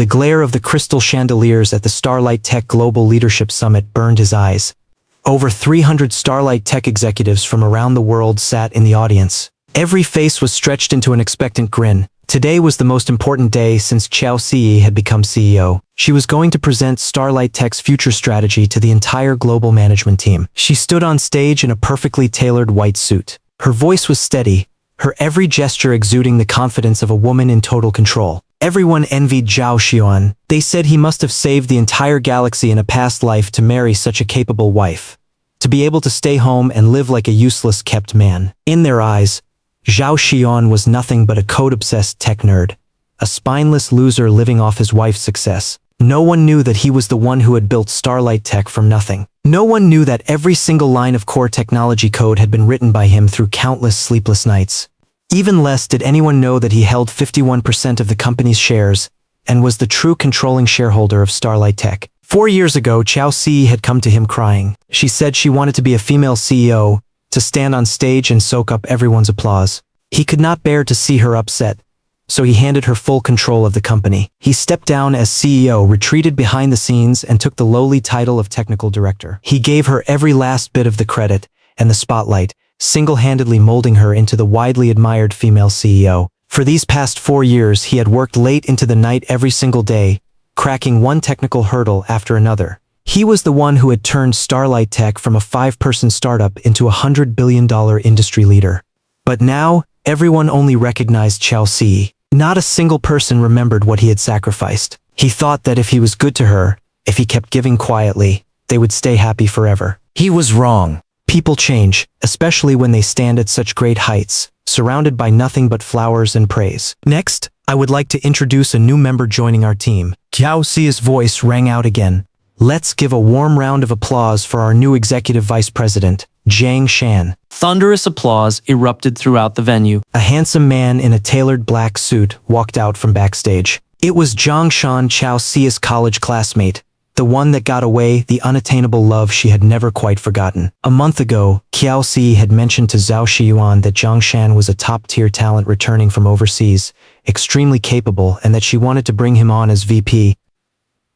The glare of the crystal chandeliers at the Starlight Tech Global Leadership Summit burned his eyes. Over 300 Starlight Tech executives from around the world sat in the audience. Every face was stretched into an expectant grin. Today was the most important day since Qiao Siyi had become CEO. She was going to present Starlight Tech's future strategy to the entire global management team. She stood on stage in a perfectly tailored white suit. Her voice was steady, her every gesture exuding the confidence of a woman in total control. Everyone envied Zhao Xiyuan. They said he must have saved the entire galaxy in a past life to marry such a capable wife, to be able to stay home and live like a useless kept man. In their eyes, Zhao Xiyuan was nothing but a code-obsessed tech nerd, a spineless loser living off his wife's success. No one knew that he was the one who had built Starlight Tech from nothing. No one knew that every single line of core technology code had been written by him through countless sleepless nights. Even less did anyone know that he held 51% of the company's shares and was the true controlling shareholder of Starlight Tech. 4 years ago, Qiao Siyi had come to him crying. She said she wanted to be a female CEO, to stand on stage and soak up everyone's applause. He could not bear to see her upset, so he handed her full control of the company. He stepped down as CEO, retreated behind the scenes, and took the lowly title of technical director. He gave her every last bit of the credit and the spotlight, single-handedly molding her into the widely admired female CEO. For these past 4 years, he had worked late into the night every single day, cracking one technical hurdle after another. He was the one who had turned Starlight Tech from a 5-person startup into a $100 billion industry leader. But now, everyone only recognized Qiao Siyi. Not a single person remembered what he had sacrificed. He thought that if he was good to her, if he kept giving quietly, they would stay happy forever. He was wrong. People change, especially when they stand at such great heights, surrounded by nothing but flowers and praise. Next, I would like to introduce a new member joining our team. Qiao Siyi's voice rang out again. Let's give a warm round of applause for our new executive vice president, Jiang Shan. Thunderous applause erupted throughout the venue. A handsome man in a tailored black suit walked out from backstage. It was Jiang Shan, Qiao Siyi's college classmate, the one that got away, the unattainable love she had never quite forgotten. A month ago, Qiao Siyi had mentioned to Zhao Xiyuan that Jiang Shan was a top-tier talent returning from overseas, extremely capable, and that she wanted to bring him on as VP.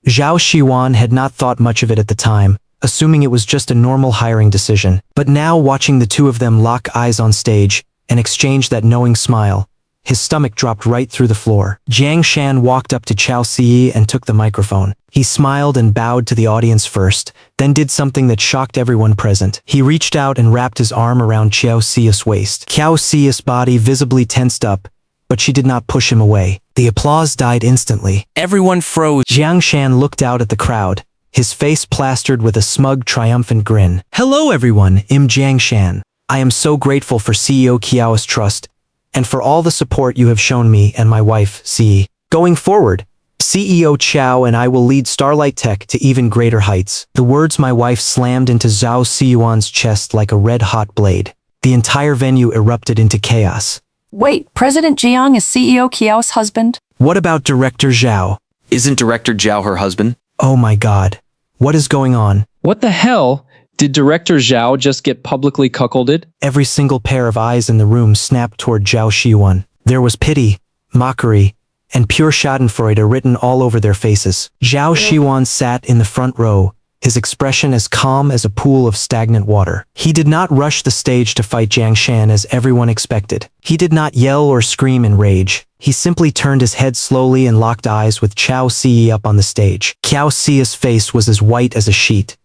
Zhao Xiyuan had not thought much of it at the time, assuming it was just a normal hiring decision. But now, watching the two of them lock eyes on stage and exchange that knowing smile, his stomach dropped right through the floor. Jiang Shan walked up to Qiao Siyi and took the microphone. He smiled and bowed to the audience first, then did something that shocked everyone present. He reached out and wrapped his arm around Qiao Siyi's waist. Qiao Siyi's body visibly tensed up, but she did not push him away. The applause died instantly. Everyone froze. Jiang Shan looked out at the crowd, his face plastered with a smug, triumphant grin. Hello everyone, I'm Jiang Shan. I am so grateful for CEO Qiao's trust, and for all the support you have shown me and my wife, Siyi. Going forward, CEO Qiao and I will lead Starlight Tech to even greater heights. The words my wife slammed into Zhao Xiyuan's chest like a red-hot blade. The entire venue erupted into chaos. Wait, President Jiang is CEO Qiao's husband? What about Director Zhao? Isn't Director Zhao her husband? Oh my god. What is going on? What the hell? Did Director Zhao just get publicly cuckolded? Every single pair of eyes in the room snapped toward Zhao Xiyuan. There was pity, mockery, and pure schadenfreude written all over their faces. Zhao Xiyuan sat in the front row, his expression as calm as a pool of stagnant water. He did not rush the stage to fight Jiang Shan as everyone expected. He did not yell or scream in rage. He simply turned his head slowly and locked eyes with Qiao Siyi up on the stage. Qiao Siyi's face was as white as a sheet,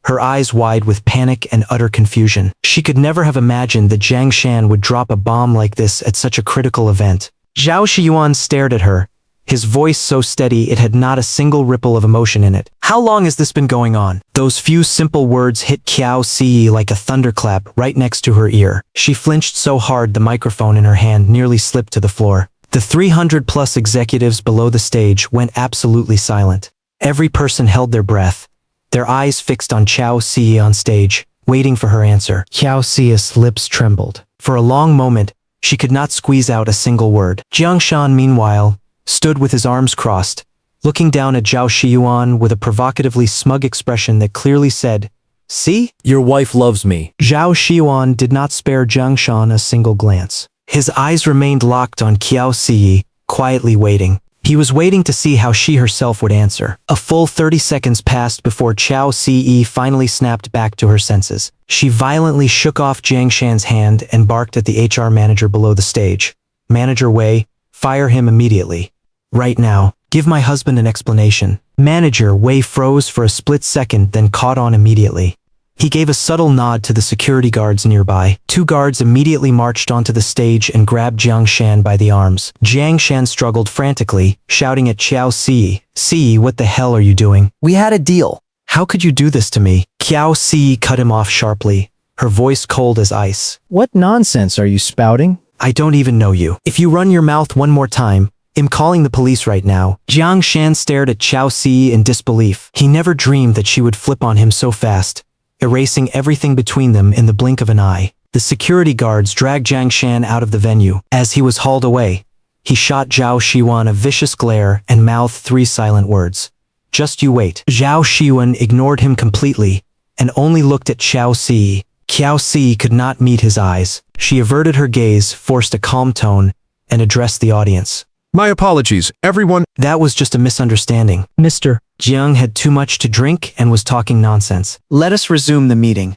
her eyes wide with panic and utter confusion. She could never have imagined that Jiang Shan would drop a bomb like this at such a critical event. Zhao Xiyuan stared at her, his voice so steady it had not a single ripple of emotion in it. How long has this been going on? Those few simple words hit Qiao Siyi like a thunderclap right next to her ear. She flinched so hard the microphone in her hand nearly slipped to the floor. The 300+ executives below the stage went absolutely silent. Every person held their breath, their eyes fixed on Qiao Siyi on stage, waiting for her answer. Qiao Siyi's lips trembled. For a long moment, she could not squeeze out a single word. Jiang Shan, meanwhile, stood with his arms crossed, looking down at Zhao Xiyuan with a provocatively smug expression that clearly said, "See? Your wife loves me." Zhao Xiyuan did not spare Jiang Shan a single glance. His eyes remained locked on Qiao Siyi, quietly waiting. He was waiting to see how she herself would answer. A full 30 seconds passed before Qiao Siyi finally snapped back to her senses. She violently shook off Jiang Shan's hand and barked at the HR manager below the stage. "Manager Wei, fire him immediately. Right now, give my husband an explanation." Manager Wei froze for a split second, then caught on immediately. He gave a subtle nod to the security guards nearby. 2 guards immediately marched onto the stage and grabbed Jiang Shan by the arms. Jiang Shan struggled frantically, shouting at Qiao Siyi, "Siyi, what the hell are you doing? We had a deal. How could you do this to me?" Qiao Siyi cut him off sharply, her voice cold as ice. What nonsense are you spouting? "I don't even know you. If you run your mouth one more time, I'm calling the police right now." Jiang Shan stared at Qiao Siyi in disbelief. He never dreamed that she would flip on him so fast, erasing everything between them in the blink of an eye. The security guards dragged Jiang Shan out of the venue. As he was hauled away, he shot Zhao Xiyuan a vicious glare and mouthed 3 silent words. "Just you wait." Zhao Xiyuan ignored him completely and only looked at Qiao Siyi. Qiao Siyi could not meet his eyes. She averted her gaze, forced a calm tone, and addressed the audience. My apologies, everyone. "That was just a misunderstanding. Mr. Jiang had too much to drink and was talking nonsense. Let us resume the meeting."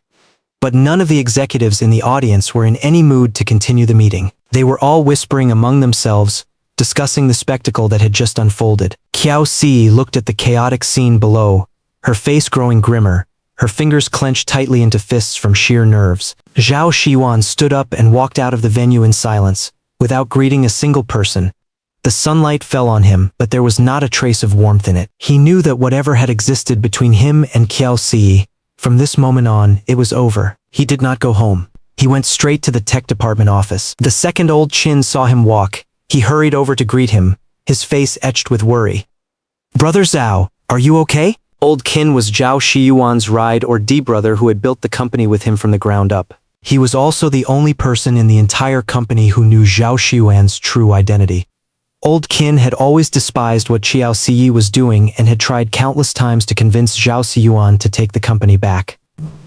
But none of the executives in the audience were in any mood to continue the meeting. They were all whispering among themselves, discussing the spectacle that had just unfolded. Qiao Siyi looked at the chaotic scene below, her face growing grimmer, her fingers clenched tightly into fists from sheer nerves. Zhao Xiyuan stood up and walked out of the venue in silence, without greeting a single person. The sunlight fell on him, but there was not a trace of warmth in it. He knew that whatever had existed between him and Qiao Siyi, from this moment on, it was over. He did not go home. He went straight to the tech department office. The second Old Qin saw him walk, he hurried over to greet him, his face etched with worry. "Brother Zhao, are you okay?" Old Qin was Zhao Xiyuan's ride-or-die brother who had built the company with him from the ground up. He was also the only person in the entire company who knew Zhao Xiyuan's true identity. Old Qin had always despised what Qiao Siyi was doing and had tried countless times to convince Zhao Xiyuan to take the company back.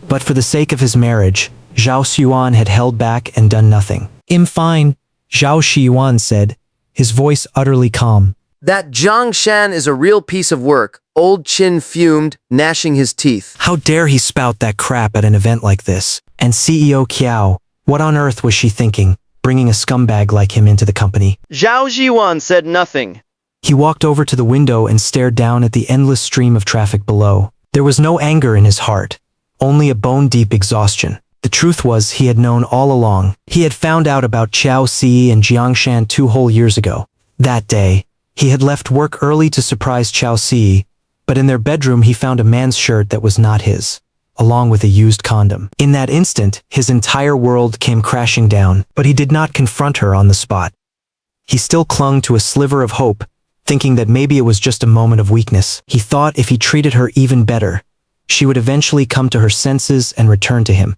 But for the sake of his marriage, Zhao Xiyuan had held back and done nothing. "I'm fine," Zhao Xiyuan said, his voice utterly calm. "That Jiang Shan is a real piece of work," Old Qin fumed, gnashing his teeth. How dare he spout that crap at an event like this? And CEO Qiao, what on earth was she thinking, bringing a scumbag like him into the company? Zhao Xiyuan said nothing. He walked over to the window and stared down at the endless stream of traffic below. There was no anger in his heart, only a bone-deep exhaustion. The truth was he had known all along. He had found out about Qiao Siyi and Jiang Shan 2 whole years ago. That day, he had left work early to surprise Qiao Siyi, but in their bedroom he found a man's shirt that was not his, along with a used condom. In that instant, his entire world came crashing down, but he did not confront her on the spot. He still clung to a sliver of hope, thinking that maybe it was just a moment of weakness. He thought if he treated her even better, she would eventually come to her senses and return to him.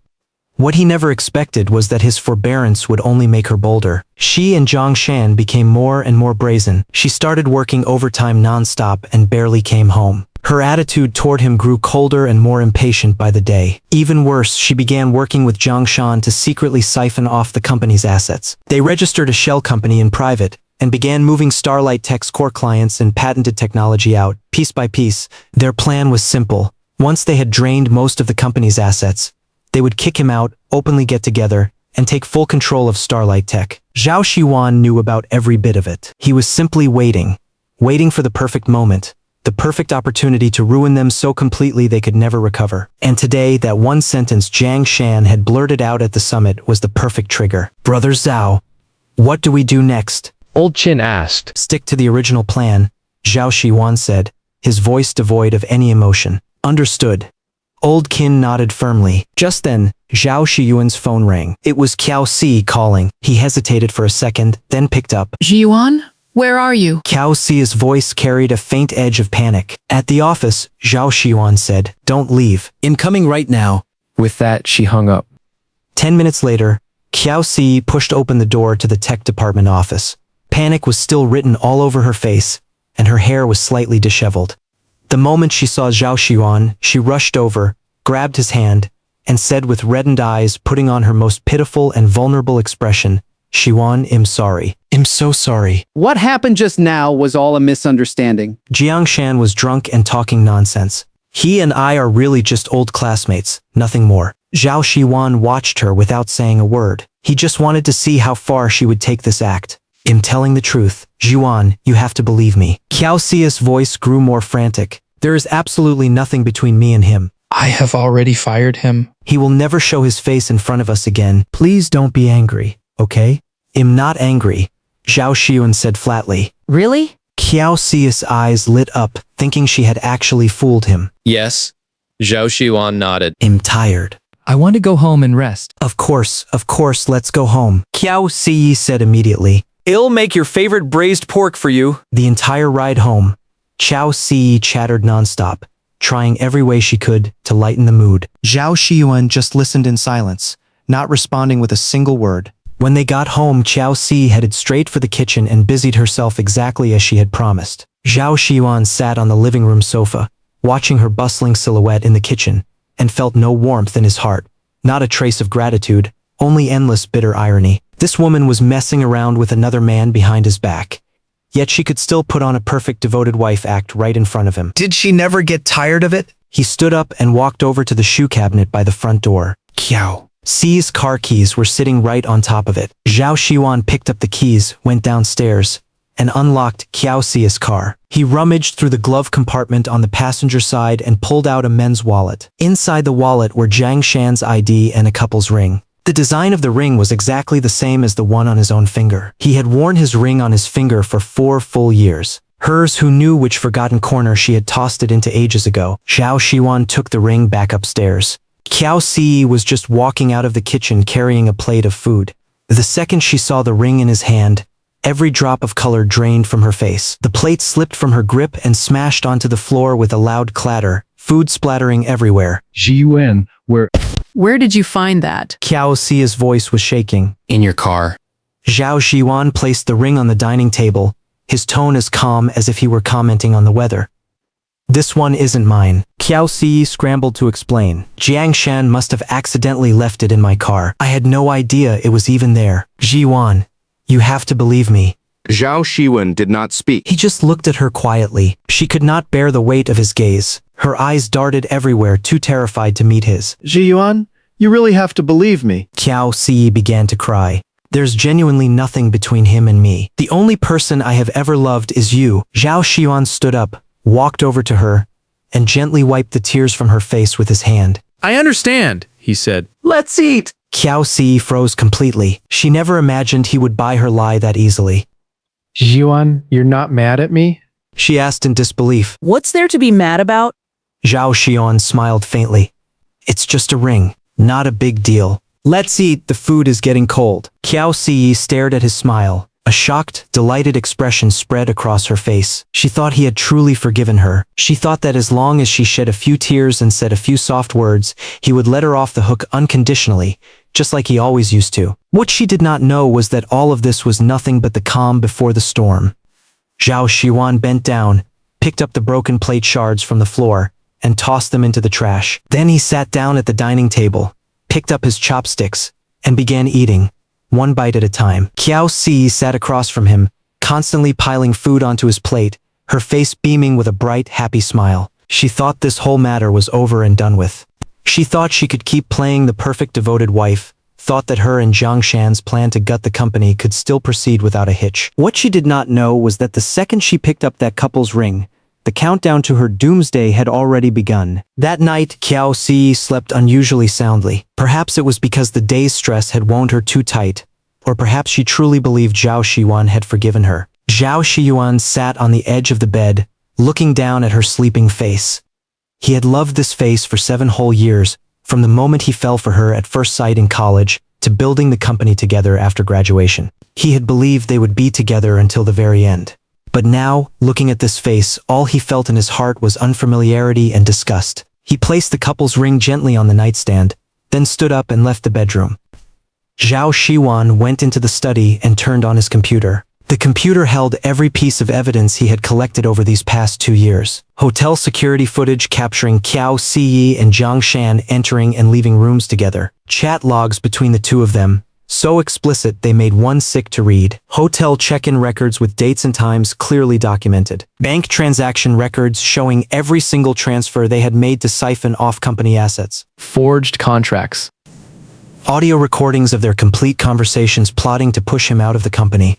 What he never expected was that his forbearance would only make her bolder. She and Jiang Shan became more and more brazen. She started working overtime non-stop and barely came home. Her attitude toward him grew colder and more impatient by the day. Even worse, she began working with Jiang Shan to secretly siphon off the company's assets. They registered a shell company in private and began moving Starlight Tech's core clients and patented technology out, piece by piece. Their plan was simple. Once they had drained most of the company's assets, they would kick him out, openly get together, and take full control of Starlight Tech. Zhao Xiyuan knew about every bit of it. He was simply waiting for the perfect moment, the perfect opportunity to ruin them so completely they could never recover. And today, that one sentence Jiang Shan had blurted out at the summit was the perfect trigger. "Brother Zhao, what do we do next?" Old Qin asked. "Stick to the original plan," Zhao Xiyuan said, his voice devoid of any emotion. "Understood." Old Qin nodded firmly. Just then, Zhao Xiyuan's phone rang. It was Qiao Siyi calling. He hesitated for a second, then picked up. Xiyuan, where are you? Qiao Siyi's voice carried a faint edge of panic. "At the office," Zhao Xiyuan said. "Don't leave. I'm coming right now." With that, she hung up. 10 minutes later, Qiao Siyi pushed open the door to the tech department office. Panic was still written all over her face, and her hair was slightly disheveled. The moment she saw Zhao Xiyuan, she rushed over, grabbed his hand, and said with reddened eyes, putting on her most pitiful and vulnerable expression, Xiyuan, I'm sorry. I'm so sorry. What happened just now was all a misunderstanding. Jiang Shan was drunk and talking nonsense. He and I are really just old classmates, nothing more. Zhao Xiyuan watched her without saying a word. He just wanted to see how far she would take this act. I'm telling the truth. Xiyuan, you have to believe me. Qiao Siyi's voice grew more frantic. There is absolutely nothing between me and him. I have already fired him. He will never show his face in front of us again. Please don't be angry, okay? I'm not angry, Zhao Xiyuan said flatly. Really? Qiao Siyi's eyes lit up, thinking she had actually fooled him. Yes. Zhao Xiyuan nodded. I'm tired. I want to go home and rest. Of course, let's go home, Qiao Siyi said immediately. I'll make your favorite braised pork for you. The entire ride home, Qiao Siyi chattered nonstop, trying every way she could to lighten the mood. Zhao Xiyuan just listened in silence, not responding with a single word. When they got home, Qiao Siyi headed straight for the kitchen and busied herself exactly as she had promised. Zhao Xiyuan sat on the living room sofa, watching her bustling silhouette in the kitchen, and felt no warmth in his heart. Not a trace of gratitude, only endless bitter irony. This woman was messing around with another man behind his back. Yet she could still put on a perfect devoted wife act right in front of him. Did she never get tired of it? He stood up and walked over to the shoe cabinet by the front door. Qiao Siyi's car keys were sitting right on top of it. Zhao Xiyuan picked up the keys, went downstairs, and unlocked Qiao Siyi's car. He rummaged through the glove compartment on the passenger side and pulled out a men's wallet. Inside the wallet were Jiang Shan's ID and a couple's ring. The design of the ring was exactly the same as the one on his own finger. He had worn his ring on his finger for 4 full years. Hers who knew which forgotten corner she had tossed it into ages ago. Zhao Xiyuan took the ring back upstairs. Qiao Siyi was just walking out of the kitchen carrying a plate of food. The second she saw the ring in his hand, every drop of color drained from her face. The plate slipped from her grip and smashed onto the floor with a loud clatter, food splattering everywhere. Xiyuan, Where did you find that? Qiao Siyi's voice was shaking. In your car. Zhao Xiyuan placed the ring on the dining table, his tone as calm as if he were commenting on the weather. This one isn't mine. Qiao Siyi scrambled to explain. Jiang Shan must have accidentally left it in my car. I had no idea it was even there. Xiyuan, you have to believe me. Zhao Xiyuan did not speak. He just looked at her quietly. She could not bear the weight of his gaze. Her eyes darted everywhere, too terrified to meet his. Xiyuan, you really have to believe me. Qiao Siyi began to cry. There's genuinely nothing between him and me. The only person I have ever loved is you. Zhao Xiyuan stood up, walked over to her, and gently wiped the tears from her face with his hand. I understand, he said. Let's eat. Qiao Siyi froze completely. She never imagined he would buy her lie that easily. Xiyuan, you're not mad at me? She asked in disbelief. What's there to be mad about? Zhao Xiyuan smiled faintly. It's just a ring, not a big deal. Let's eat, the food is getting cold. Qiao Siyi stared at his smile. A shocked, delighted expression spread across her face. She thought he had truly forgiven her. She thought that as long as she shed a few tears and said a few soft words, he would let her off the hook unconditionally, just like he always used to. What she did not know was that all of this was nothing but the calm before the storm. Zhao Xiyuan bent down, picked up the broken plate shards from the floor, and tossed them into the trash. Then he sat down at the dining table, picked up his chopsticks, and began eating, one bite at a time. Qiao Siyi sat across from him, constantly piling food onto his plate, her face beaming with a bright, happy smile. She thought this whole matter was over and done with. She thought she could keep playing the perfect devoted wife, thought that her and Jiang Shan's plan to gut the company could still proceed without a hitch. What she did not know was that the second she picked up that couple's ring, the countdown to her doomsday had already begun. That night, Qiao Siyi slept unusually soundly. Perhaps it was because the day's stress had wound her too tight, or perhaps she truly believed Zhao Xiyuan had forgiven her. Zhao Xiyuan sat on the edge of the bed, looking down at her sleeping face. He had loved this face for 7 whole years, from the moment he fell for her at first sight in college, to building the company together after graduation. He had believed they would be together until the very end. But now, looking at this face, all he felt in his heart was unfamiliarity and disgust. He placed the couple's ring gently on the nightstand, then stood up and left the bedroom. Zhao Xiyuan went into the study and turned on his computer. The computer held every piece of evidence he had collected over these past 2 years. Hotel security footage capturing Qiao Siyi and Jiang Shan entering and leaving rooms together. Chat logs between the two of them, so explicit they made one sick to read. Hotel check-in records with dates and times clearly documented. Bank transaction records showing every single transfer they had made to siphon off company assets. Forged contracts. Audio recordings of their complete conversations plotting to push him out of the company.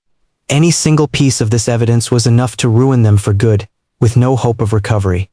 Any single piece of this evidence was enough to ruin them for good, with no hope of recovery.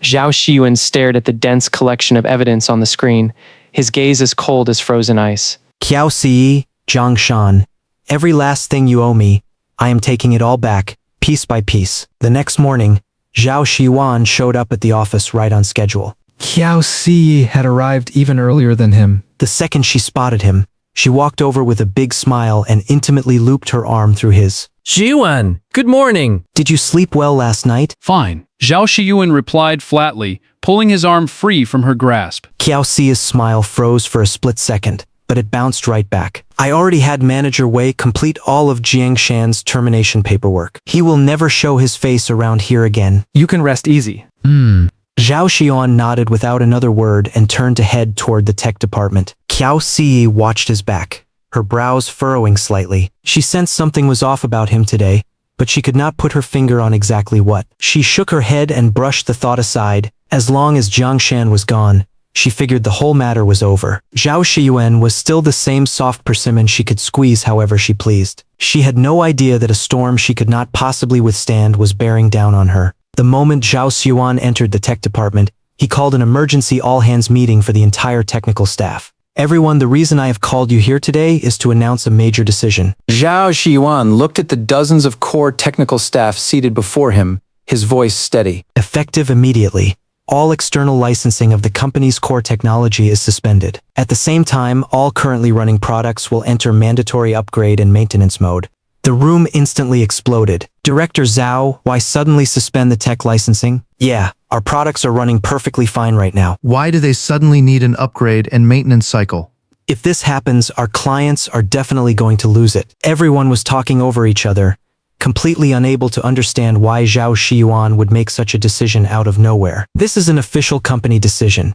Zhao Xiyuan stared at the dense collection of evidence on the screen, his gaze as cold as frozen ice. Qiao Siyi, Jiang Shan, every last thing you owe me, I am taking it all back, piece by piece. The next morning, Zhao Xiyuan showed up at the office right on schedule. Qiao Siyi had arrived even earlier than him. The second she spotted him, she walked over with a big smile and intimately looped her arm through his. Xiyuan, good morning. Did you sleep well last night? Fine, Zhao Xiyuan replied flatly, pulling his arm free from her grasp. Qiao Siyi's smile froze for a split second, but it bounced right back. I already had Manager Wei complete all of Jiang Shan's termination paperwork. He will never show his face around here again. You can rest easy. Zhao Xiyuan nodded without another word and turned to head toward the tech department. Qiao Siyi watched his back, her brows furrowing slightly. She sensed something was off about him today, but she could not put her finger on exactly what. She shook her head and brushed the thought aside. As long as Jiang Shan was gone, she figured the whole matter was over. Zhao Xiyuan was still the same soft persimmon she could squeeze however she pleased. She had no idea that a storm she could not possibly withstand was bearing down on her. The moment Zhao Xiyuan entered the tech department, he called an emergency all-hands meeting for the entire technical staff. Everyone, the reason I have called you here today is to announce a major decision. Zhao Xiyuan looked at the dozens of core technical staff seated before him, his voice steady. Effective immediately, all external licensing of the company's core technology is suspended. At the same time, all currently running products will enter mandatory upgrade and maintenance mode. The room instantly exploded. Director Zhao, why suddenly suspend the tech licensing? Yeah, our products are running perfectly fine right now. Why do they suddenly need an upgrade and maintenance cycle? If this happens, our clients are definitely going to lose it. Everyone was talking over each other, completely unable to understand why Zhao Xiyuan would make such a decision out of nowhere. This is an official company decision.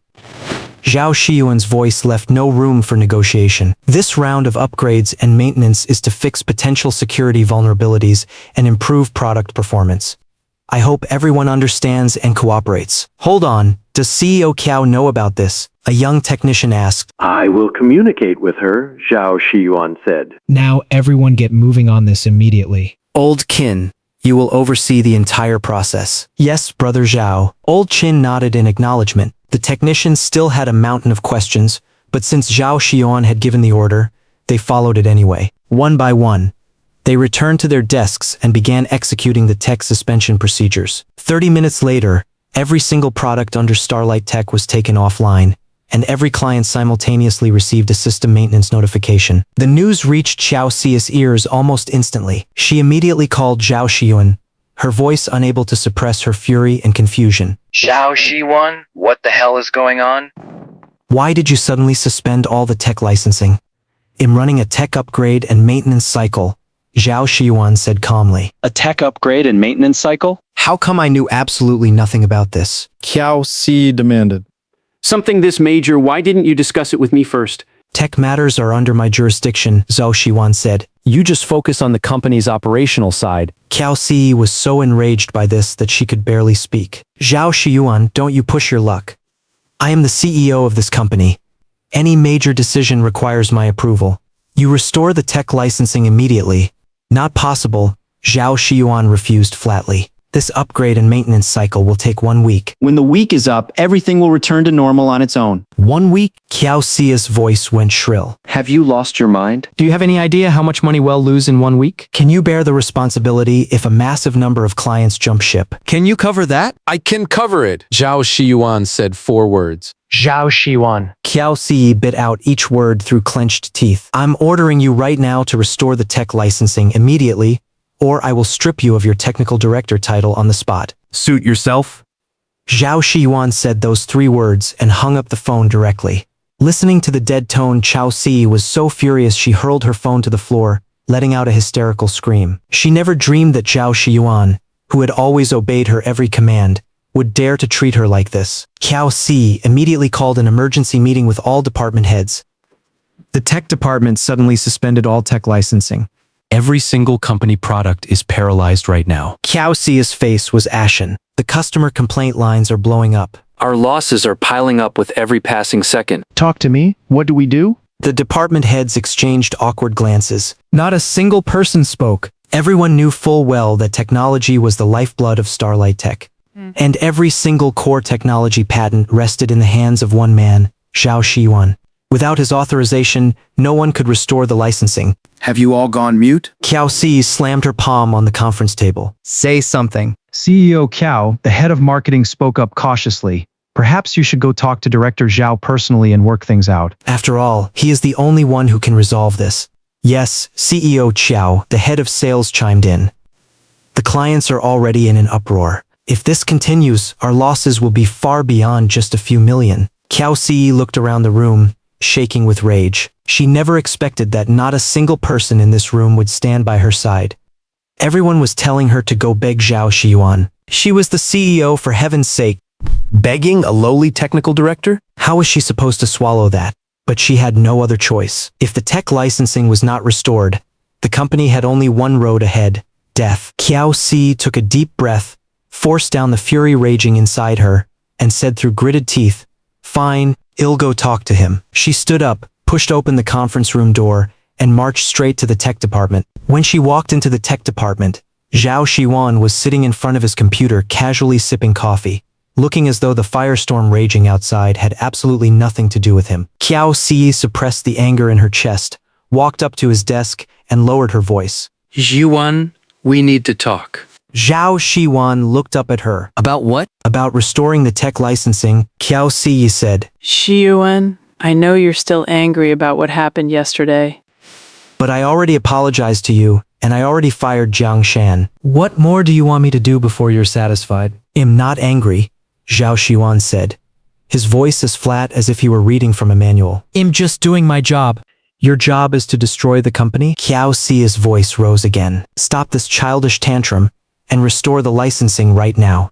Zhao Xiyuan's voice left no room for negotiation. This round of upgrades and maintenance is to fix potential security vulnerabilities and improve product performance. I hope everyone understands and cooperates. Hold on, does CEO Qiao know about this? A young technician asked. I will communicate with her, Zhao Xiyuan said. Now everyone get moving on this immediately. Old Qin, you will oversee the entire process. Yes, Brother Zhao. Old Qin nodded in acknowledgement. The technician still had a mountain of questions, but since Zhao Xiyuan had given the order, they followed it anyway. One by one, they returned to their desks and began executing the tech suspension procedures. 30 minutes later, every single product under Starlight Tech was taken offline, and every client simultaneously received a system maintenance notification. The news reached Qiao Siyi's ears almost instantly. She immediately called Zhao Xiyuan, her voice unable to suppress her fury and confusion. Zhao Xiyuan, what the hell is going on? Why did you suddenly suspend all the tech licensing? I'm running a tech upgrade and maintenance cycle, Zhao Xiyuan said calmly. A tech upgrade and maintenance cycle? How come I knew absolutely nothing about this? Qiao Siyi demanded. Something this major, why didn't you discuss it with me first? Tech matters are under my jurisdiction, Zhao Xiyuan said. You just focus on the company's operational side. Qiao Siyi was so enraged by this that she could barely speak. Zhao Xiyuan, don't you push your luck. I am the CEO of this company. Any major decision requires my approval. You restore the tech licensing immediately. Not possible, Zhao Xiyuan refused flatly. This upgrade and maintenance cycle will take 1 week. When the week is up, everything will return to normal on its own. 1 week? Qiao Siyi's voice went shrill. Have you lost your mind? Do you have any idea how much money we'll lose in 1 week? Can you bear the responsibility if a massive number of clients jump ship? Can you cover that? I can cover it, Zhao Xiyuan said 4 words. Zhao Xiyuan. Qiao Siyi bit out each word through clenched teeth. I'm ordering you right now to restore the tech licensing immediately, or I will strip you of your technical director title on the spot. Suit yourself? Zhao Xiyuan said those 3 words and hung up the phone directly. Listening to the dead tone, Qiao Siyi was so furious she hurled her phone to the floor, letting out a hysterical scream. She never dreamed that Zhao Xiyuan, who had always obeyed her every command, would dare to treat her like this. Qiao Siyi immediately called an emergency meeting with all department heads. The tech department suddenly suspended all tech licensing. Every single company product is paralyzed right now. Qiao Siyi's face was ashen. The customer complaint lines are blowing up. Our losses are piling up with every passing second. Talk to me. What do we do? The department heads exchanged awkward glances. Not a single person spoke. Everyone knew full well that technology was the lifeblood of Starlight Tech. And every single core technology patent rested in the hands of one man, Zhao Xiyuan. Without his authorization, no one could restore the licensing. Have you all gone mute? Qiao Siyi slammed her palm on the conference table. Say something. CEO Qiao, the head of marketing, spoke up cautiously. Perhaps you should go talk to Director Zhao personally and work things out. After all, he is the only one who can resolve this. Yes, CEO Qiao, the head of sales, chimed in. The clients are already in an uproar. If this continues, our losses will be far beyond just a few million. Qiao Siyi looked around the room, shaking with rage. She never expected that not a single person in this room would stand by her side. Everyone was telling her to go beg Zhao Xiyuan. She was the CEO, for heaven's sake. Begging a lowly technical director? How was she supposed to swallow that? But she had no other choice. If the tech licensing was not restored, the company had only one road ahead: death. Qiao Siyi took a deep breath, forced down the fury raging inside her, and said through gritted teeth, "Fine, I'll go talk to him." She stood up, pushed open the conference room door, and marched straight to the tech department. When she walked into the tech department, Zhao Xiyuan was sitting in front of his computer, casually sipping coffee, looking as though the firestorm raging outside had absolutely nothing to do with him. Qiao Siyi suppressed the anger in her chest, walked up to his desk, and lowered her voice. Xiyuan, we need to talk. Zhao Xiyuan looked up at her. About what? About restoring the tech licensing, Qiao Siyi said. Xiyuan, I know you're still angry about what happened yesterday. But I already apologized to you, and I already fired Jiang Shan. What more do you want me to do before you're satisfied? I'm not angry, Zhao Xiyuan said, his voice as flat as if he were reading from a manual. I'm just doing my job. Your job is to destroy the company? Qiao Siyi's voice rose again. Stop this childish tantrum and restore the licensing right now.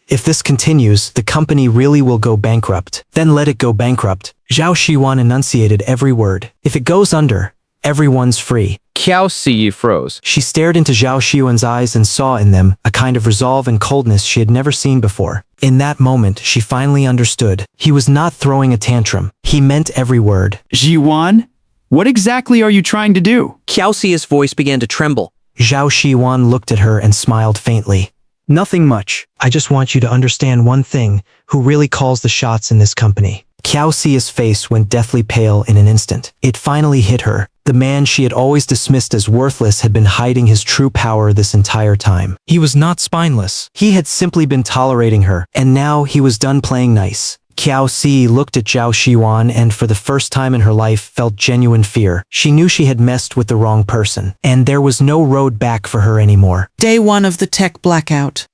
If this continues, the company really will go bankrupt. Then let it go bankrupt. Zhao Xiyuan enunciated every word. If it goes under, everyone's free. Qiao Siyi froze. She stared into Zhao Xiyuan's eyes and saw in them a kind of resolve and coldness she had never seen before. In that moment, she finally understood. He was not throwing a tantrum. He meant every word. Xiyuan, what exactly are you trying to do? Qiao Siyi's voice began to tremble. Zhao Xiyuan looked at her and smiled faintly. Nothing much. I just want you to understand one thing: who really calls the shots in this company. Qiao Siyi's face went deathly pale in an instant. It finally hit her. The man she had always dismissed as worthless had been hiding his true power this entire time. He was not spineless. He had simply been tolerating her, and now he was done playing nice. Qiao Siyi looked at Zhao Xiyuan and for the first time in her life felt genuine fear. She knew she had messed with the wrong person, and there was no road back for her anymore. Day 1 of the tech blackout.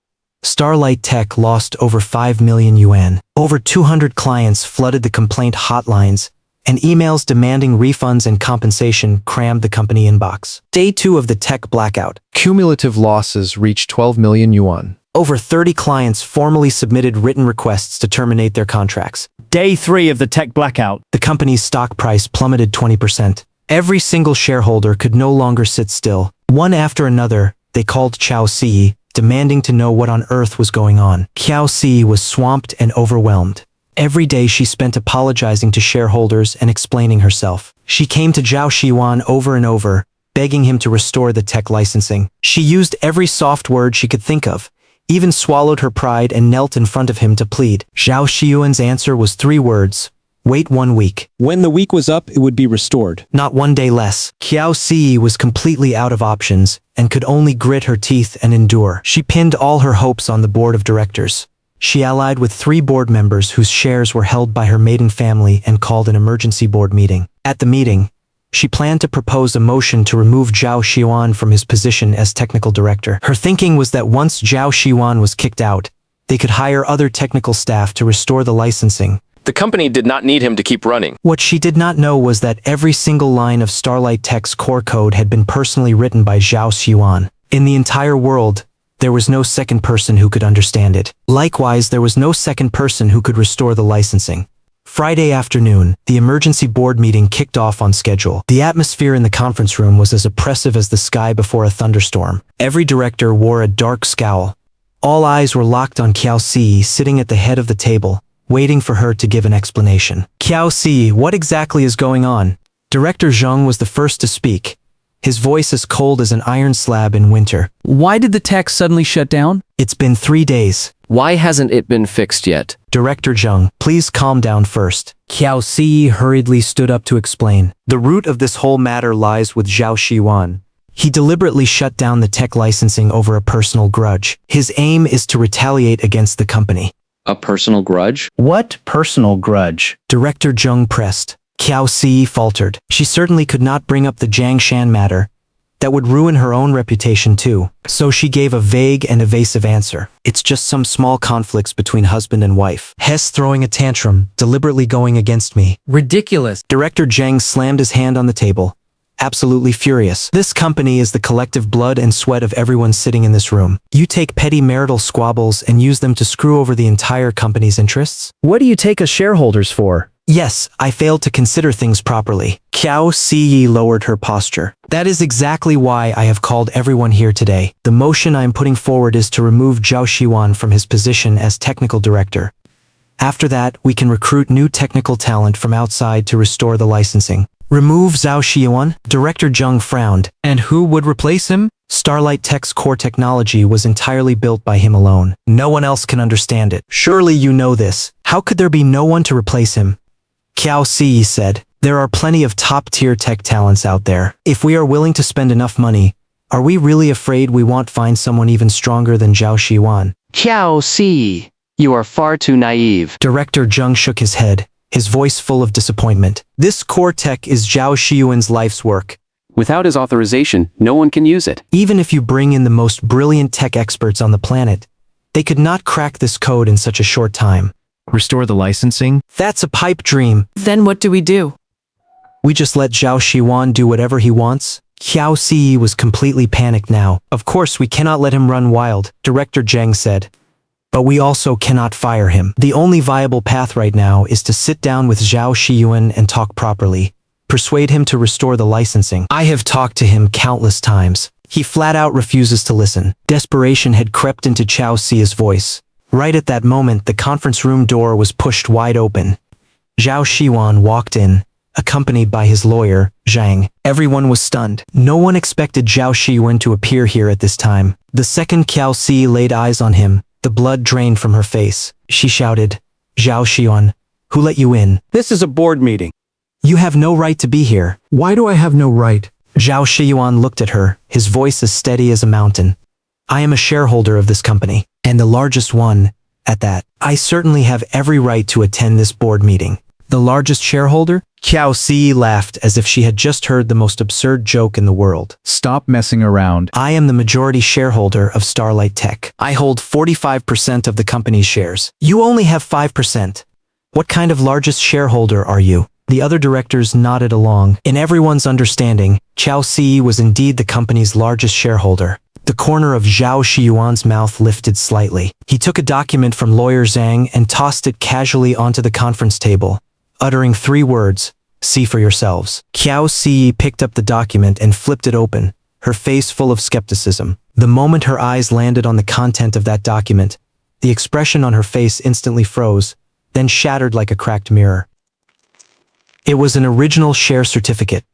Starlight Tech lost over 5 million yuan. Over 200 clients flooded the complaint hotlines, and emails demanding refunds and compensation crammed the company inbox. Day 2 of the tech blackout. Cumulative losses reached 12 million yuan. Over 30 clients formally submitted written requests to terminate their contracts. Day 3 of the tech blackout. The company's stock price plummeted 20%. Every single shareholder could no longer sit still. One after another, they called Qiao Siyi, demanding to know what on earth was going on. Qiao Siyi was swamped and overwhelmed. Every day she spent apologizing to shareholders and explaining herself. She came to Zhao Xiyuan over and over, begging him to restore the tech licensing. She used every soft word she could think of, even swallowed her pride and knelt in front of him to plead. Zhao Xiyuan's answer was 3 words: wait 1 week. When the week was up, it would be restored. Not 1 day less. Qiao Siyi was completely out of options and could only grit her teeth and endure. She pinned all her hopes on the board of directors. She allied with 3 board members whose shares were held by her maiden family and called an emergency board meeting. At the meeting, she planned to propose a motion to remove Zhao Xiyuan from his position as technical director. Her thinking was that once Zhao Xiyuan was kicked out, they could hire other technical staff to restore the licensing. The company did not need him to keep running. What she did not know was that every single line of Starlight Tech's core code had been personally written by Zhao Xiyuan. In the entire world, there was no second person who could understand it. Likewise, there was no second person who could restore the licensing. Friday afternoon, the emergency board meeting kicked off on schedule. The atmosphere in the conference room was as oppressive as the sky before a thunderstorm. Every director wore a dark scowl. All eyes were locked on Qiao Siyi sitting at the head of the table, waiting for her to give an explanation. Qiao Siyi, what exactly is going on? Director Zhang was the first to speak, his voice as cold as an iron slab in winter. Why did the tech suddenly shut down? It's been 3 days. Why hasn't it been fixed yet? Director Zhang, please calm down first. Qiao Siyi hurriedly stood up to explain. The root of this whole matter lies with Zhao Xiyuan. He deliberately shut down the tech licensing over a personal grudge. His aim is to retaliate against the company. A personal grudge? What personal grudge? Director Zhang pressed. Qiao Siyi faltered. She certainly could not bring up the Jiang Shan matter. That would ruin her own reputation too. So she gave a vague and evasive answer. It's just some small conflicts between husband and wife. Hess throwing a tantrum, deliberately going against me. Ridiculous. Director Zhang slammed his hand on the table, absolutely furious. This company is the collective blood and sweat of everyone sitting in this room. You take petty marital squabbles and use them to screw over the entire company's interests? What do you take us shareholders for? Yes, I failed to consider things properly. Qiao Siyi lowered her posture. That is exactly why I have called everyone here today. The motion I am putting forward is to remove Zhao Xiyuan from his position as technical director. After that, we can recruit new technical talent from outside to restore the licensing. Remove Zhao Xiyuan? Director Zhang frowned. And who would replace him? Starlight Tech's core technology was entirely built by him alone. No one else can understand it. Surely you know this. How could there be no one to replace him? Qiao Siyi said, there are plenty of top-tier tech talents out there. If we are willing to spend enough money, are we really afraid we won't find someone even stronger than Zhao Xiyuan? Qiao Siyi, you are far too naive. Director Zhang shook his head, his voice full of disappointment. This core tech is Zhao Xiyuan's life's work. Without his authorization, no one can use it. Even if you bring in the most brilliant tech experts on the planet, they could not crack this code in such a short time. Restore the licensing? That's a pipe dream. Then what do we do? We just let Zhao Xiyuan do whatever he wants? Qiao Siyi was completely panicked now. Of course we cannot let him run wild, Director Zhang said. But we also cannot fire him. The only viable path right now is to sit down with Zhao Xiyuan and talk properly. Persuade him to restore the licensing. I have talked to him countless times. He flat out refuses to listen. Desperation had crept into Qiao Siyi's voice. Right at that moment, the conference room door was pushed wide open. Zhao Xiyuan walked in, accompanied by his lawyer, Zhang. Everyone was stunned. No one expected Zhao Xiyuan to appear here at this time. The second Qiao Siyi laid eyes on him, the blood drained from her face. She shouted, Zhao Xiyuan, who let you in? This is a board meeting. You have no right to be here. Why do I have no right? Zhao Xiyuan looked at her, his voice as steady as a mountain. I am a shareholder of this company, and the largest one, at that. I certainly have every right to attend this board meeting. The largest shareholder? Qiao Siyi laughed as if she had just heard the most absurd joke in the world. Stop messing around. I am the majority shareholder of Starlight Tech. I hold 45% of the company's shares. You only have 5%. What kind of largest shareholder are you? The other directors nodded along. In everyone's understanding, Qiao Siyi was indeed the company's largest shareholder. The corner of Zhao Xiyuan's mouth lifted slightly. He took a document from lawyer Zhang and tossed it casually onto the conference table, uttering 3 words, see for yourselves. Qiao Siyi picked up the document and flipped it open, her face full of skepticism. The moment her eyes landed on the content of that document, the expression on her face instantly froze, then shattered like a cracked mirror. It was an original share certificate.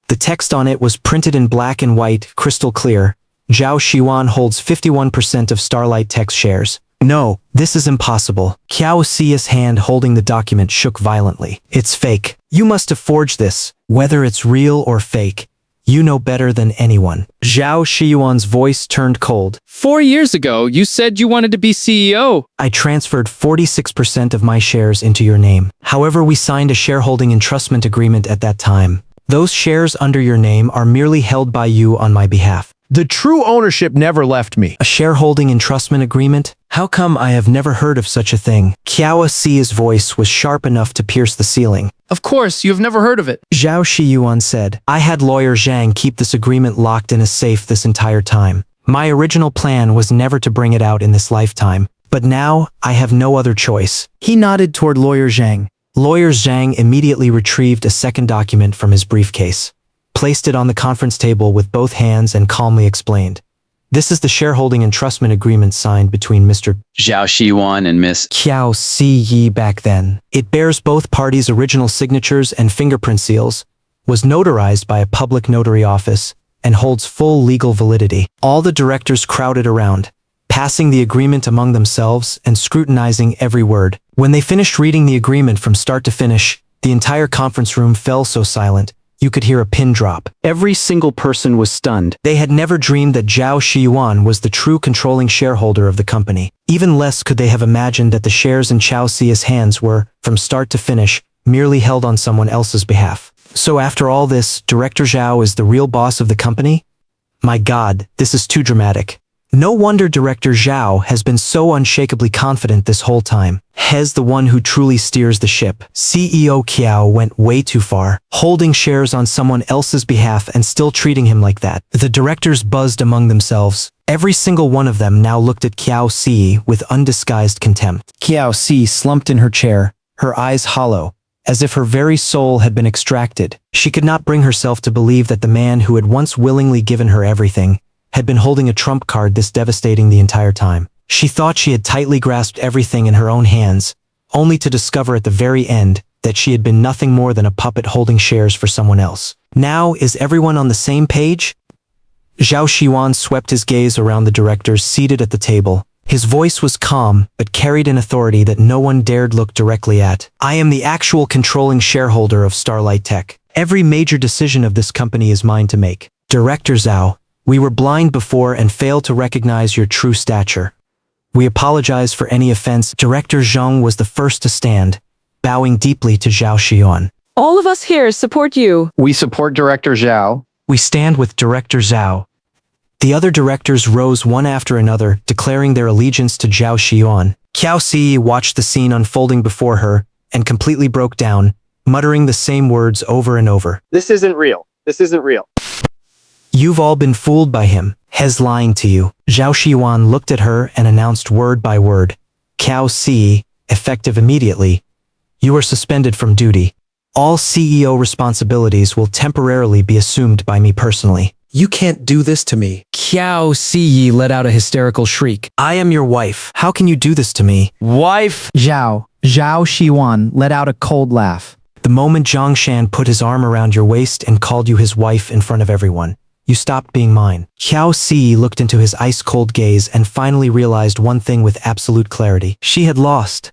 The text on it was printed in black and white, crystal clear. Zhao Xiyuan holds 51% of Starlight Tech's shares. No, this is impossible. Qiao Siyi's hand holding the document shook violently. It's fake. You must have forged this. Whether it's real or fake, you know better than anyone. Zhao Xiyuan's voice turned cold. 4 years ago, you said you wanted to be CEO. I transferred 46% of my shares into your name. However, we signed a shareholding entrustment agreement at that time. Those shares under your name are merely held by you on my behalf. The true ownership never left me. A shareholding entrustment agreement? How come I have never heard of such a thing? Qiao Siyi's voice was sharp enough to pierce the ceiling. Of course, you have never heard of it. Zhao Xiyuan said, I had lawyer Zhang keep this agreement locked in a safe this entire time. My original plan was never to bring it out in this lifetime. But now, I have no other choice. He nodded toward lawyer Zhang. Lawyer Zhang immediately retrieved a second document from his briefcase, placed it on the conference table with both hands and calmly explained. This is the shareholding entrustment agreement signed between Mr. Zhao Xiyuan and Miss Qiao Siyi back then. It bears both parties' original signatures and fingerprint seals, was notarized by a public notary office, and holds full legal validity. All the directors crowded around, passing the agreement among themselves and scrutinizing every word. When they finished reading the agreement from start to finish, the entire conference room fell so silent, you could hear a pin drop. Every single person was stunned. They had never dreamed that Zhao Xiyuan was the true controlling shareholder of the company. Even less could they have imagined that the shares in Qiao Siyi's hands were, from start to finish, merely held on someone else's behalf. So after all this, Director Zhao is the real boss of the company? My God, this is too dramatic. No wonder Director Zhao has been so unshakably confident this whole time. He's the one who truly steers the ship. CEO Qiao went way too far, holding shares on someone else's behalf and still treating him like that. The directors buzzed among themselves. Every single one of them now looked at Qiao Siyi with undisguised contempt. Qiao Siyi slumped in her chair, her eyes hollow, as if her very soul had been extracted. She could not bring herself to believe that the man who had once willingly given her everything had been holding a trump card this devastating the entire time. She thought she had tightly grasped everything in her own hands, only to discover at the very end that she had been nothing more than a puppet holding shares for someone else. Now, is everyone on the same page? Zhao Xiyuan swept his gaze around the directors seated at the table. His voice was calm, but carried an authority that no one dared look directly at. I am the actual controlling shareholder of Starlight Tech. Every major decision of this company is mine to make. Director Zhao, we were blind before and failed to recognize your true stature. We apologize for any offense. Director Zhang was the first to stand, bowing deeply to Zhao Xiyuan. All of us here support you. We support Director Zhao. We stand with Director Zhao. The other directors rose one after another, declaring their allegiance to Zhao Xiyuan. Qiao Siyi watched the scene unfolding before her and completely broke down, muttering the same words over and over. This isn't real. This isn't real. You've all been fooled by him. He's lying to you. Zhao Xiyuan looked at her and announced word by word. Qiao Siyi, effective immediately. You are suspended from duty. All CEO responsibilities will temporarily be assumed by me personally. You can't do this to me. Qiao Siyi let out a hysterical shriek. I am your wife. How can you do this to me? Wife! Zhao Xiyuan let out a cold laugh. The moment Jiang Shan put his arm around your waist and called you his wife in front of everyone, you stopped being mine. Qiao Siyi looked into his ice-cold gaze and finally realized one thing with absolute clarity. She had lost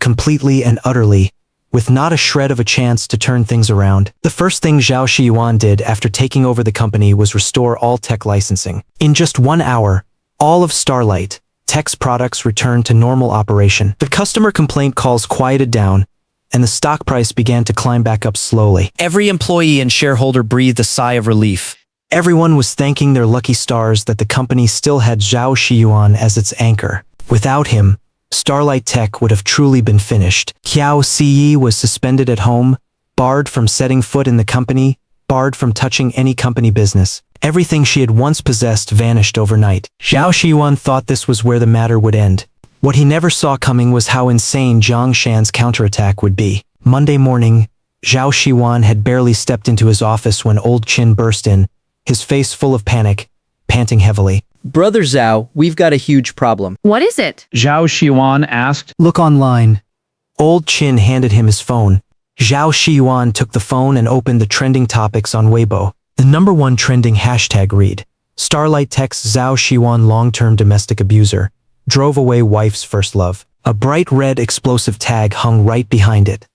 completely and utterly, with not a shred of a chance to turn things around. The first thing Zhao Xiyuan did after taking over the company was restore all tech licensing. In just 1 hour, all of Starlight Tech's products returned to normal operation. The customer complaint calls quieted down, and the stock price began to climb back up slowly. Every employee and shareholder breathed a sigh of relief. Everyone was thanking their lucky stars that the company still had Zhao Xiyuan as its anchor. Without him, Starlight Tech would have truly been finished. Qiao Siyi was suspended at home, barred from setting foot in the company, barred from touching any company business. Everything she had once possessed vanished overnight. Zhao Xiyuan thought this was where the matter would end. What he never saw coming was how insane Jiang Shan's counterattack would be. Monday morning, Zhao Xiyuan had barely stepped into his office when old Qin burst in, his face full of panic, panting heavily. Brother Zhao, we've got a huge problem. What is it? Zhao Xiyuan asked. Look online. Old Qin handed him his phone. Zhao Xiyuan took the phone and opened the trending topics on Weibo. The #1 trending hashtag read, Starlight Tech's Zhao Xiyuan long-term domestic abuser drove away wife's first love. A bright red explosive tag hung right behind it.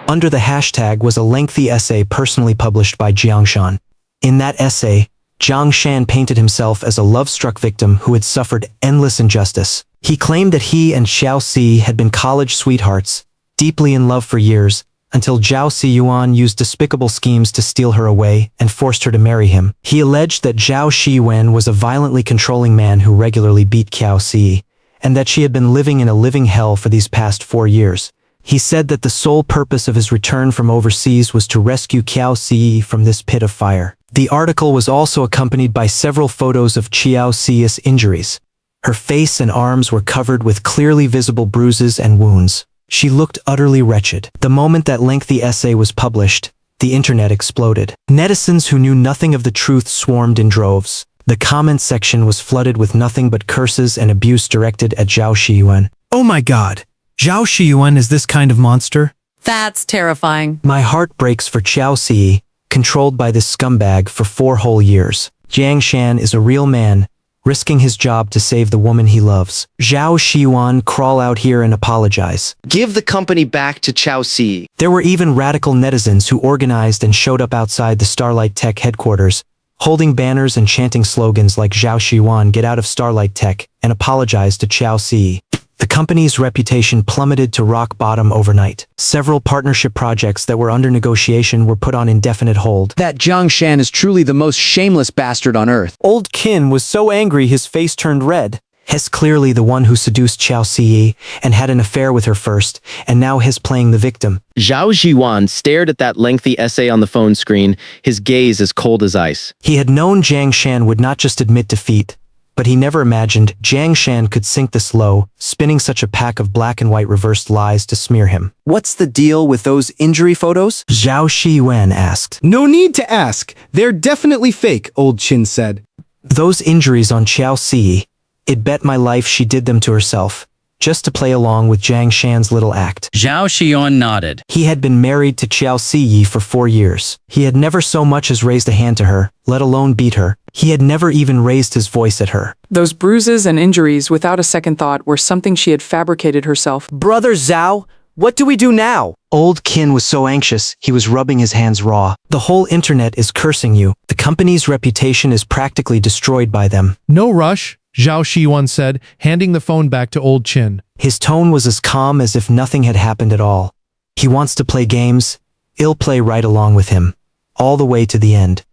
Under the hashtag was a lengthy essay personally published by Jiang Shan. In that essay, Jiang Shan painted himself as a love-struck victim who had suffered endless injustice. He claimed that he and Qiao Siyi had been college sweethearts, deeply in love for years, until Zhao Xiyuan used despicable schemes to steal her away and forced her to marry him. He alleged that Zhao Xiyuan was a violently controlling man who regularly beat Qiao Siyi, and that she had been living in a living hell for these past 4 years. He said that the sole purpose of his return from overseas was to rescue Qiao Siyi from this pit of fire. The article was also accompanied by several photos of Qiao Siyi's injuries. Her face and arms were covered with clearly visible bruises and wounds. She looked utterly wretched. The moment that lengthy essay was published, the internet exploded. Netizens who knew nothing of the truth swarmed in droves. The comment section was flooded with nothing but curses and abuse directed at Zhao Xiyuan. Oh my god. Zhao Xiyuan is this kind of monster? That's terrifying. My heart breaks for Qiao Siyi, controlled by this scumbag for 4 whole years. Jiang Shan is a real man, risking his job to save the woman he loves. Zhao Xiyuan, crawl out here and apologize. Give the company back to Qiao Siyi. There were even radical netizens who organized and showed up outside the Starlight Tech headquarters, holding banners and chanting slogans like Zhao Xiyuan, get out of Starlight Tech, and apologize to Qiao Siyi. The company's reputation plummeted to rock bottom overnight. Several partnership projects that were under negotiation were put on indefinite hold. That Jiang Shan is truly the most shameless bastard on earth. Old Qin was so angry his face turned red. Hes clearly the one who seduced Qiao Siyi and had an affair with her first, and now Hes playing the victim. Zhao Xiyuan stared at that lengthy essay on the phone screen, his gaze as cold as ice. He had known Jiang Shan would not just admit defeat, but he never imagined Jiang Shan could sink this low, spinning such a pack of black and white reversed lies to smear him. What's the deal with those injury photos? Zhao Xiyuan asked. No need to ask. They're definitely fake, Old Qin said. Those injuries on Qiao Siyi, it bet my life she did them to herself, just to play along with Jiang Shan's little act. Zhao Xiyuan nodded. He had been married to Qiao Siyi for 4 years. He had never so much as raised a hand to her, let alone beat her. He had never even raised his voice at her. Those bruises and injuries, without a second thought, were something she had fabricated herself. Brother Zhao, what do we do now? Old Qin was so anxious, he was rubbing his hands raw. The whole internet is cursing you. The company's reputation is practically destroyed by them. No rush, Zhao Xiyuan said, handing the phone back to Old Qin. His tone was as calm as if nothing had happened at all. He wants to play games. I'll play right along with him, all the way to the end.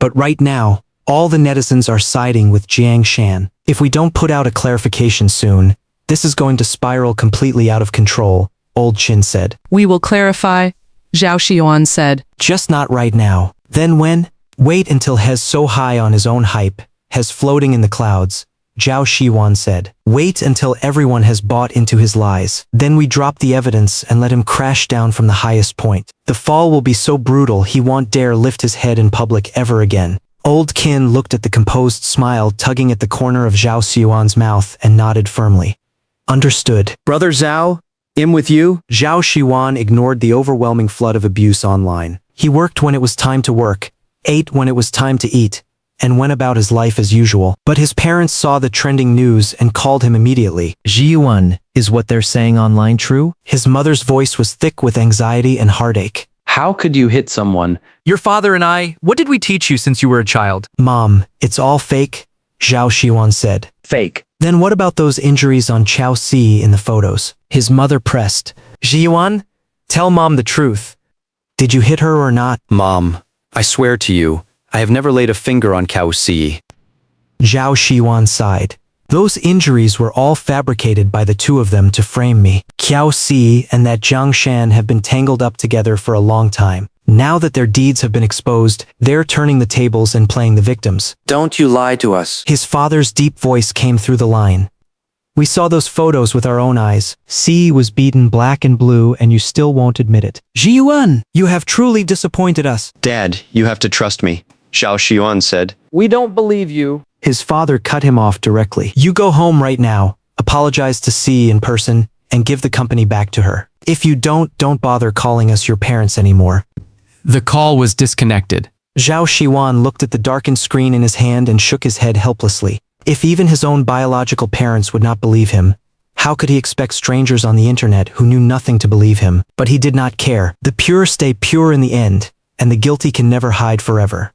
But right now, all the netizens are siding with Jiang Shan. If we don't put out a clarification soon, this is going to spiral completely out of control, Old Qin said. We will clarify, Zhao Xiyuan said. Just not right now. Then when? Wait until Hes so high on his own hype, Hes floating in the clouds, Zhao Xiyuan said. Wait until everyone has bought into his lies. Then we drop the evidence and let him crash down from the highest point. The fall will be so brutal he won't dare lift his head in public ever again. Old Qin looked at the composed smile tugging at the corner of Zhao Xiyuan's mouth and nodded firmly. Understood. Brother Zhao, in with you? Zhao Xiyuan ignored the overwhelming flood of abuse online. He worked when it was time to work, ate when it was time to eat, and went about his life as usual. But his parents saw the trending news and called him immediately. Xiyuan, is what they're saying online true? His mother's voice was thick with anxiety and heartache. How could you hit someone? Your father and I, what did we teach you since you were a child? Mom, it's all fake, Zhao Xiyuan said. Fake. Then what about those injuries on Qiao Siyi in the photos? His mother pressed. Xiyuan, tell Mom the truth. Did you hit her or not? Mom, I swear to you, I have never laid a finger on Qiao Siyi. Zhao Xiyuan sighed. Those injuries were all fabricated by the two of them to frame me. Qiao Siyi and that Jiang Shan have been tangled up together for a long time. Now that their deeds have been exposed, they're turning the tables and playing the victims. Don't you lie to us. His father's deep voice came through the line. We saw those photos with our own eyes. Siyi was beaten black and blue and you still won't admit it. Xiyuan, you have truly disappointed us. Dad, you have to trust me, Zhao Xiyuan said. We don't believe you. His father cut him off directly. You go home right now, apologize to Siyi in person, and give the company back to her. If you don't bother calling us your parents anymore. The call was disconnected. Zhao Xiyuan looked at the darkened screen in his hand and shook his head helplessly. If even his own biological parents would not believe him, how could he expect strangers on the internet who knew nothing to believe him? But he did not care. The pure stay pure in the end, and the guilty can never hide forever.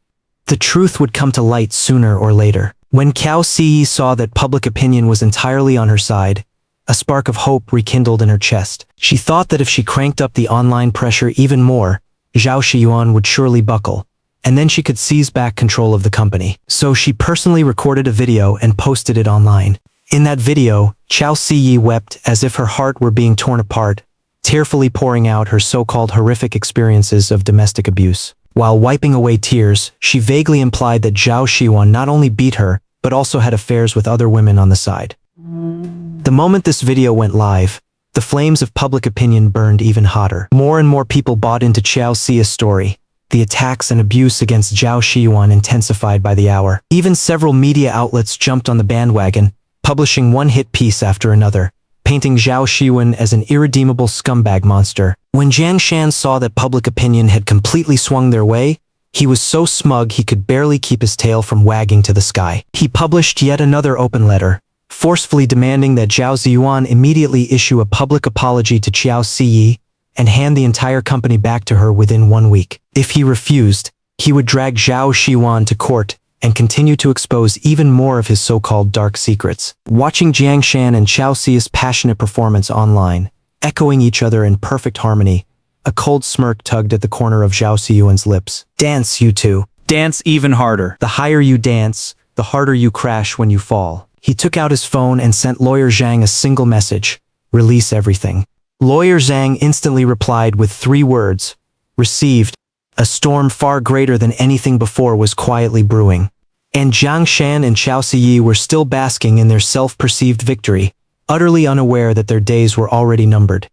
The truth would come to light sooner or later. When Qiao Siyi saw that public opinion was entirely on her side, a spark of hope rekindled in her chest. She thought that if she cranked up the online pressure even more, Zhao Xiyuan would surely buckle, and then she could seize back control of the company. So she personally recorded a video and posted it online. In that video, Qiao Siyi wept as if her heart were being torn apart, tearfully pouring out her so-called horrific experiences of domestic abuse. While wiping away tears, she vaguely implied that Zhao Xiyuan not only beat her, but also had affairs with other women on the side. The moment this video went live, the flames of public opinion burned even hotter. More and more people bought into Qiao Siyi's story. The attacks and abuse against Zhao Xiyuan intensified by the hour. Even several media outlets jumped on the bandwagon, publishing one hit piece after another, painting Zhao Xiyuan as an irredeemable scumbag monster. When Jiang Shan saw that public opinion had completely swung their way, he was so smug he could barely keep his tail from wagging to the sky. He published yet another open letter, forcefully demanding that Zhao Xiyuan immediately issue a public apology to Qiao Siyi and hand the entire company back to her within 1 week. If he refused, he would drag Zhao Xiyuan to court and continue to expose even more of his so-called dark secrets. Watching Jiang Shan and Qiao Siyi's passionate performance online, echoing each other in perfect harmony, a cold smirk tugged at the corner of Zhao Xiyuan's lips. Dance, you two. Dance even harder. The higher you dance, the harder you crash when you fall. He took out his phone and sent Lawyer Zhang a single message: release everything. Lawyer Zhang instantly replied with 3 words: received. A storm far greater than anything before was quietly brewing. And Jiang Shan and Qiao Siyi were still basking in their self-perceived victory, utterly unaware that their days were already numbered.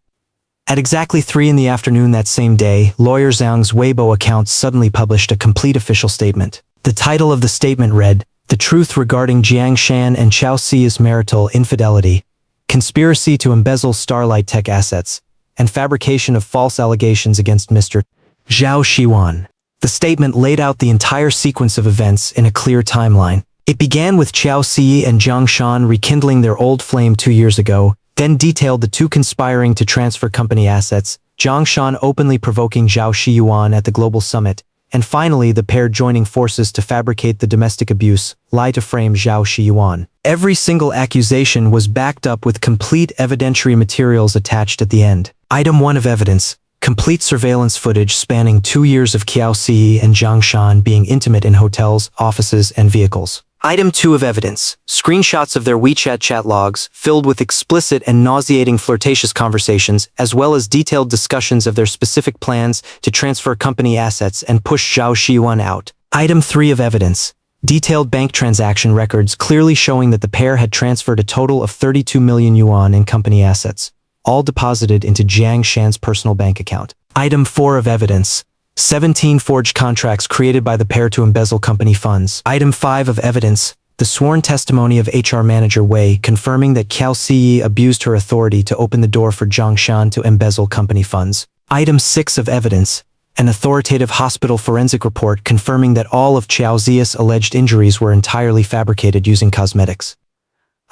At exactly 3 in the afternoon that same day, Lawyer Zhang's Weibo account suddenly published a complete official statement. The title of the statement read, "The truth regarding Jiang Shan and Qiao Siyi's marital infidelity, conspiracy to embezzle Starlight Tech assets, and fabrication of false allegations against Mr. Zhao Xiyuan." The statement laid out the entire sequence of events in a clear timeline. It began with Qiao Siyi and Jiang Shan rekindling their old flame 2 years ago, then detailed the two conspiring to transfer company assets, Jiang Shan openly provoking Zhao Xiyuan at the global summit, and finally the pair joining forces to fabricate the domestic abuse, lie to frame Zhao Xiyuan. Every single accusation was backed up with complete evidentiary materials attached at the end. Item 1 of evidence: complete surveillance footage spanning 2 years of Qiao Siyi and Jiang Shan being intimate in hotels, offices, and vehicles. Item 2 of evidence: screenshots of their WeChat chat logs, filled with explicit and nauseating flirtatious conversations, as well as detailed discussions of their specific plans to transfer company assets and push Zhao Xiyuan out. Item 3 of evidence: detailed bank transaction records clearly showing that the pair had transferred a total of 32 million yuan in company assets, all deposited into Jiang Shan's personal bank account. Item 4 of evidence: 17 forged contracts created by the pair to embezzle company funds. Item 5 of evidence: the sworn testimony of HR manager Wei confirming that Qiao Siyi abused her authority to open the door for Jiang Shan to embezzle company funds. Item 6 of evidence: an authoritative hospital forensic report confirming that all of Qiao Siyi's alleged injuries were entirely fabricated using cosmetics.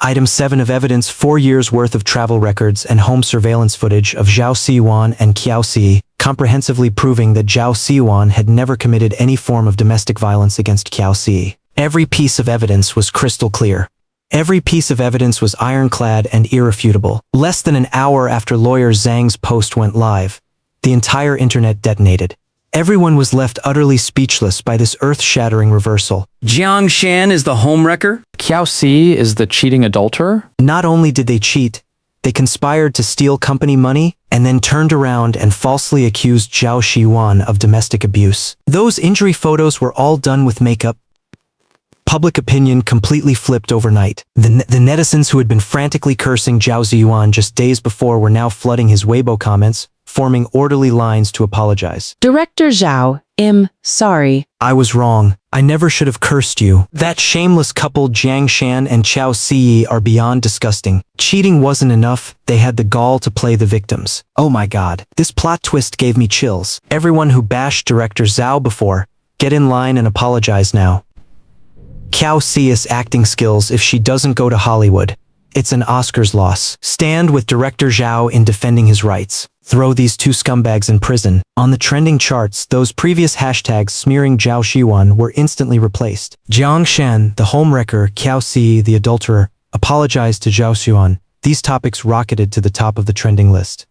Item 7 of evidence: 4 years worth of travel records and home surveillance footage of Zhao Xiyuan and Qiao Siyi, comprehensively proving that Zhao Xiyuan had never committed any form of domestic violence against Qiao Siyi. Every piece of evidence was crystal clear. Every piece of evidence was ironclad and irrefutable. Less than an hour after Lawyer Zhang's post went live, the entire internet detonated. Everyone was left utterly speechless by this earth-shattering reversal. Jiang Shan is the homewrecker? Qiao Siyi is the cheating adulterer? Not only did they cheat, they conspired to steal company money and then turned around and falsely accused Zhao Xiyuan of domestic abuse. Those injury photos were all done with makeup. Public opinion completely flipped overnight. The netizens who had been frantically cursing Zhao Xiyuan just days before were now flooding his Weibo comments, forming orderly lines to apologize. Director Zhao, sorry. I was wrong. I never should have cursed you. That shameless couple Jiang Shan and Qiao Siyi are beyond disgusting. Cheating wasn't enough, they had the gall to play the victims. Oh my god. This plot twist gave me chills. Everyone who bashed Director Zhao before, get in line and apologize now. Qiao Siyi's acting skills if she doesn't go to Hollywood. It's an Oscar's loss. Stand with Director Zhao in defending his rights. Throw these two scumbags in prison. On the trending charts, those previous hashtags smearing Zhao Xiyuan were instantly replaced. Jiang Shan, the homewrecker, Qiao Siyi, the adulterer, apologized to Zhao Xiyuan. These topics rocketed to the top of the trending list.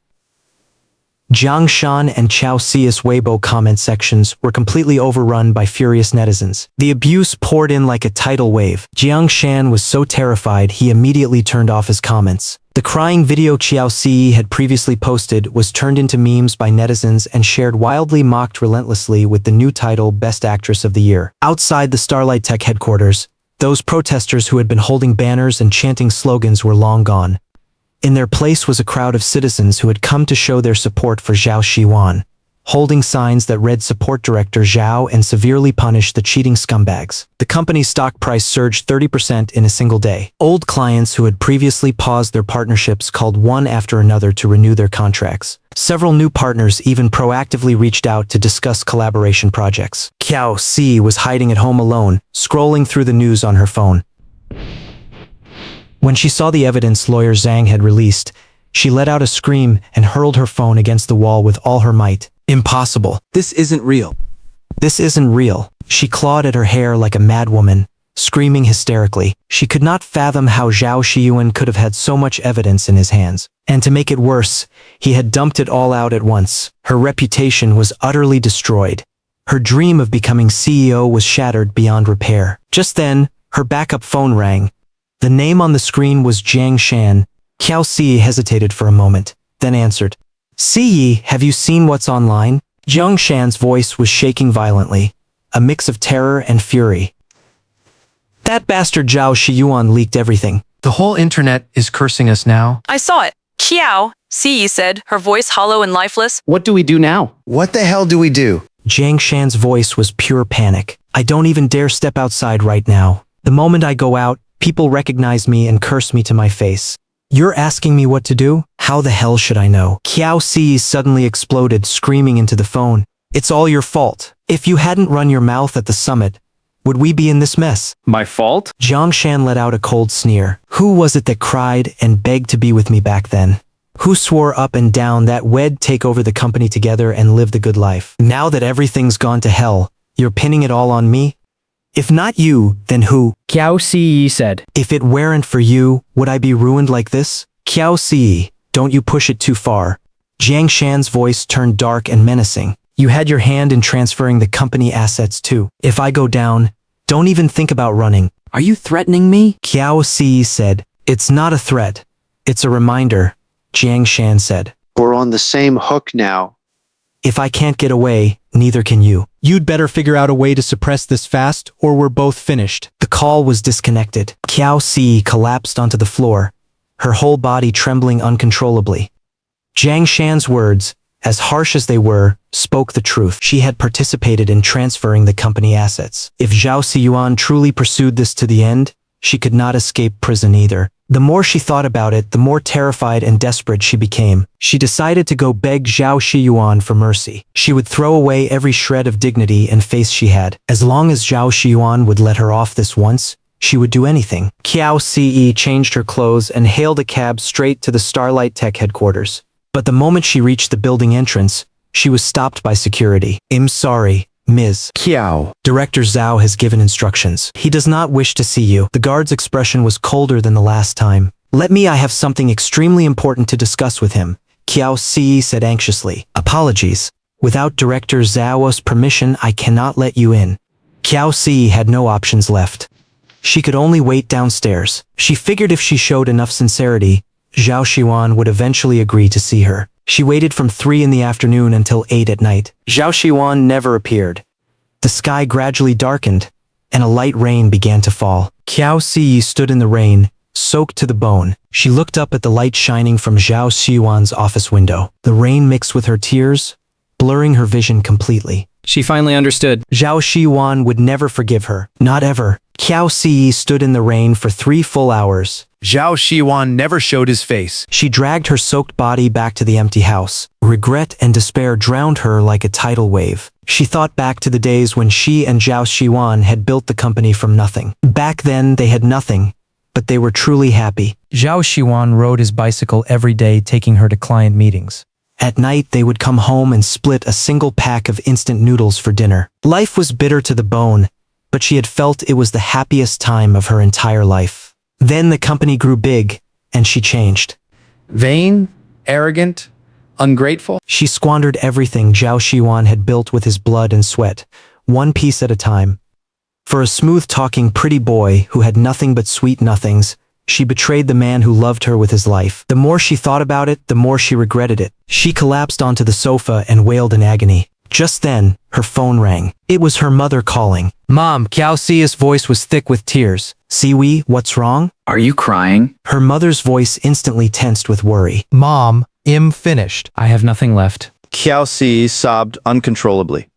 Jiang Shan and Qiao Siyi's Weibo comment sections were completely overrun by furious netizens. The abuse poured in like a tidal wave. Jiang Shan was so terrified he immediately turned off his comments. The crying video Qiao Siyi had previously posted was turned into memes by netizens and shared wildly mocked relentlessly with the new title Best Actress of the Year. Outside the Starlight Tech headquarters, those protesters who had been holding banners and chanting slogans were long gone. In their place was a crowd of citizens who had come to show their support for Zhao Xiyuan, holding signs that read Support Director Zhao and severely punish the cheating scumbags. The company's stock price surged 30% in a single day. Old clients who had previously paused their partnerships called one after another to renew their contracts. Several new partners even proactively reached out to discuss collaboration projects. Qiao Siyi was hiding at home alone, scrolling through the news on her phone. When she saw the evidence lawyer Zhang had released, she let out a scream and hurled her phone against the wall with all her might. Impossible. This isn't real. This isn't real. She clawed at her hair like a madwoman, screaming hysterically. She could not fathom how Zhao Xiyuan could have had so much evidence in his hands. And to make it worse, he had dumped it all out at once. Her reputation was utterly destroyed. Her dream of becoming CEO was shattered beyond repair. Just then, her backup phone rang. The name on the screen was Jiang Shan. Qiao Siyi hesitated for a moment, then answered. Siyi, have you seen what's online? Jiang Shan's voice was shaking violently, a mix of terror and fury. That bastard Zhao Xiyuan leaked everything. The whole internet is cursing us now. I saw it. Qiao Siyi said, her voice hollow and lifeless. What do we do now? What the hell do we do? Jiang Shan's voice was pure panic. I don't even dare step outside right now. The moment I go out, people recognize me and curse me to my face. You're asking me what to do? How the hell should I know? Qiao Siyi suddenly exploded, screaming into the phone. It's all your fault. If you hadn't run your mouth at the summit, would we be in this mess? My fault? Jiang Shan let out a cold sneer. Who was it that cried and begged to be with me back then? Who swore up and down that we'd take over the company together and live the good life? Now that everything's gone to hell, you're pinning it all on me? If not you, then who? Qiao Siyi said. If it weren't for you, would I be ruined like this? Qiao Siyi, don't you push it too far. Jiang Shan's voice turned dark and menacing. You had your hand in transferring the company assets too. If I go down, don't even think about running. Are you threatening me? Qiao Siyi said. It's not a threat. It's a reminder, Jiang Shan said. We're on the same hook now. If I can't get away, neither can you. You'd better figure out a way to suppress this fast, or we're both finished. The call was disconnected. Qiao Siyi collapsed onto the floor, her whole body trembling uncontrollably. Jiang Shan's words, as harsh as they were, spoke the truth. She had participated in transferring the company assets. If Zhao Xiyuan truly pursued this to the end, she could not escape prison either. The more she thought about it, the more terrified and desperate she became. She decided to go beg Zhao Xiyuan for mercy. She would throw away every shred of dignity and face she had. As long as Zhao Xiyuan would let her off this once, she would do anything. Qiao Siyi changed her clothes and hailed a cab straight to the Starlight Tech headquarters. But the moment she reached the building entrance, she was stopped by security. I'm sorry, Ms. Qiao. Director Zhao has given instructions. He does not wish to see you. The guard's expression was colder than the last time. I have something extremely important to discuss with him, Qiao Siyi said anxiously. Apologies. Without Director Zhao's permission, I cannot let you in. Qiao Siyi had no options left. She could only wait downstairs. She figured if she showed enough sincerity, Zhao Xiyuan would eventually agree to see her. She waited from 3 in the afternoon until 8 at night. Zhao Xiyuan never appeared. The sky gradually darkened, and a light rain began to fall. Qiao Siyi stood in the rain, soaked to the bone. She looked up at the light shining from Zhao Xiyuan's office window. The rain mixed with her tears, blurring her vision completely. She finally understood. Zhao Xiyuan would never forgive her. Not ever. Qiao Siyi stood in the rain for 3 full hours. Zhao Xiyuan never showed his face. She dragged her soaked body back to the empty house. Regret and despair drowned her like a tidal wave. She thought back to the days when she and Zhao Xiyuan had built the company from nothing. Back then, they had nothing, but they were truly happy. Zhao Xiyuan rode his bicycle every day, taking her to client meetings. At night, they would come home and split a single pack of instant noodles for dinner. Life was bitter to the bone, but she had felt it was the happiest time of her entire life. Then the company grew big, and she changed. Vain, arrogant, ungrateful. She squandered everything Zhao Xiyuan had built with his blood and sweat, one piece at a time. For a smooth-talking pretty boy who had nothing but sweet nothings, she betrayed the man who loved her with his life. The more she thought about it, the more she regretted it. She collapsed onto the sofa and wailed in agony. Just then, her phone rang. It was her mother calling. Mom, Qiao Siyi's voice was thick with tears. Siyi, what's wrong? Are you crying? Her mother's voice instantly tensed with worry. Mom, finished. I have nothing left. Qiao Siyi sobbed uncontrollably.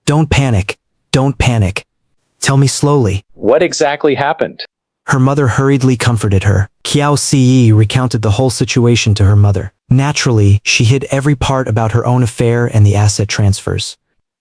Don't panic. Don't panic. Tell me slowly. What exactly happened? Her mother hurriedly comforted her. Qiao Siyi recounted the whole situation to her mother. Naturally, she hid every part about her own affair and the asset transfers.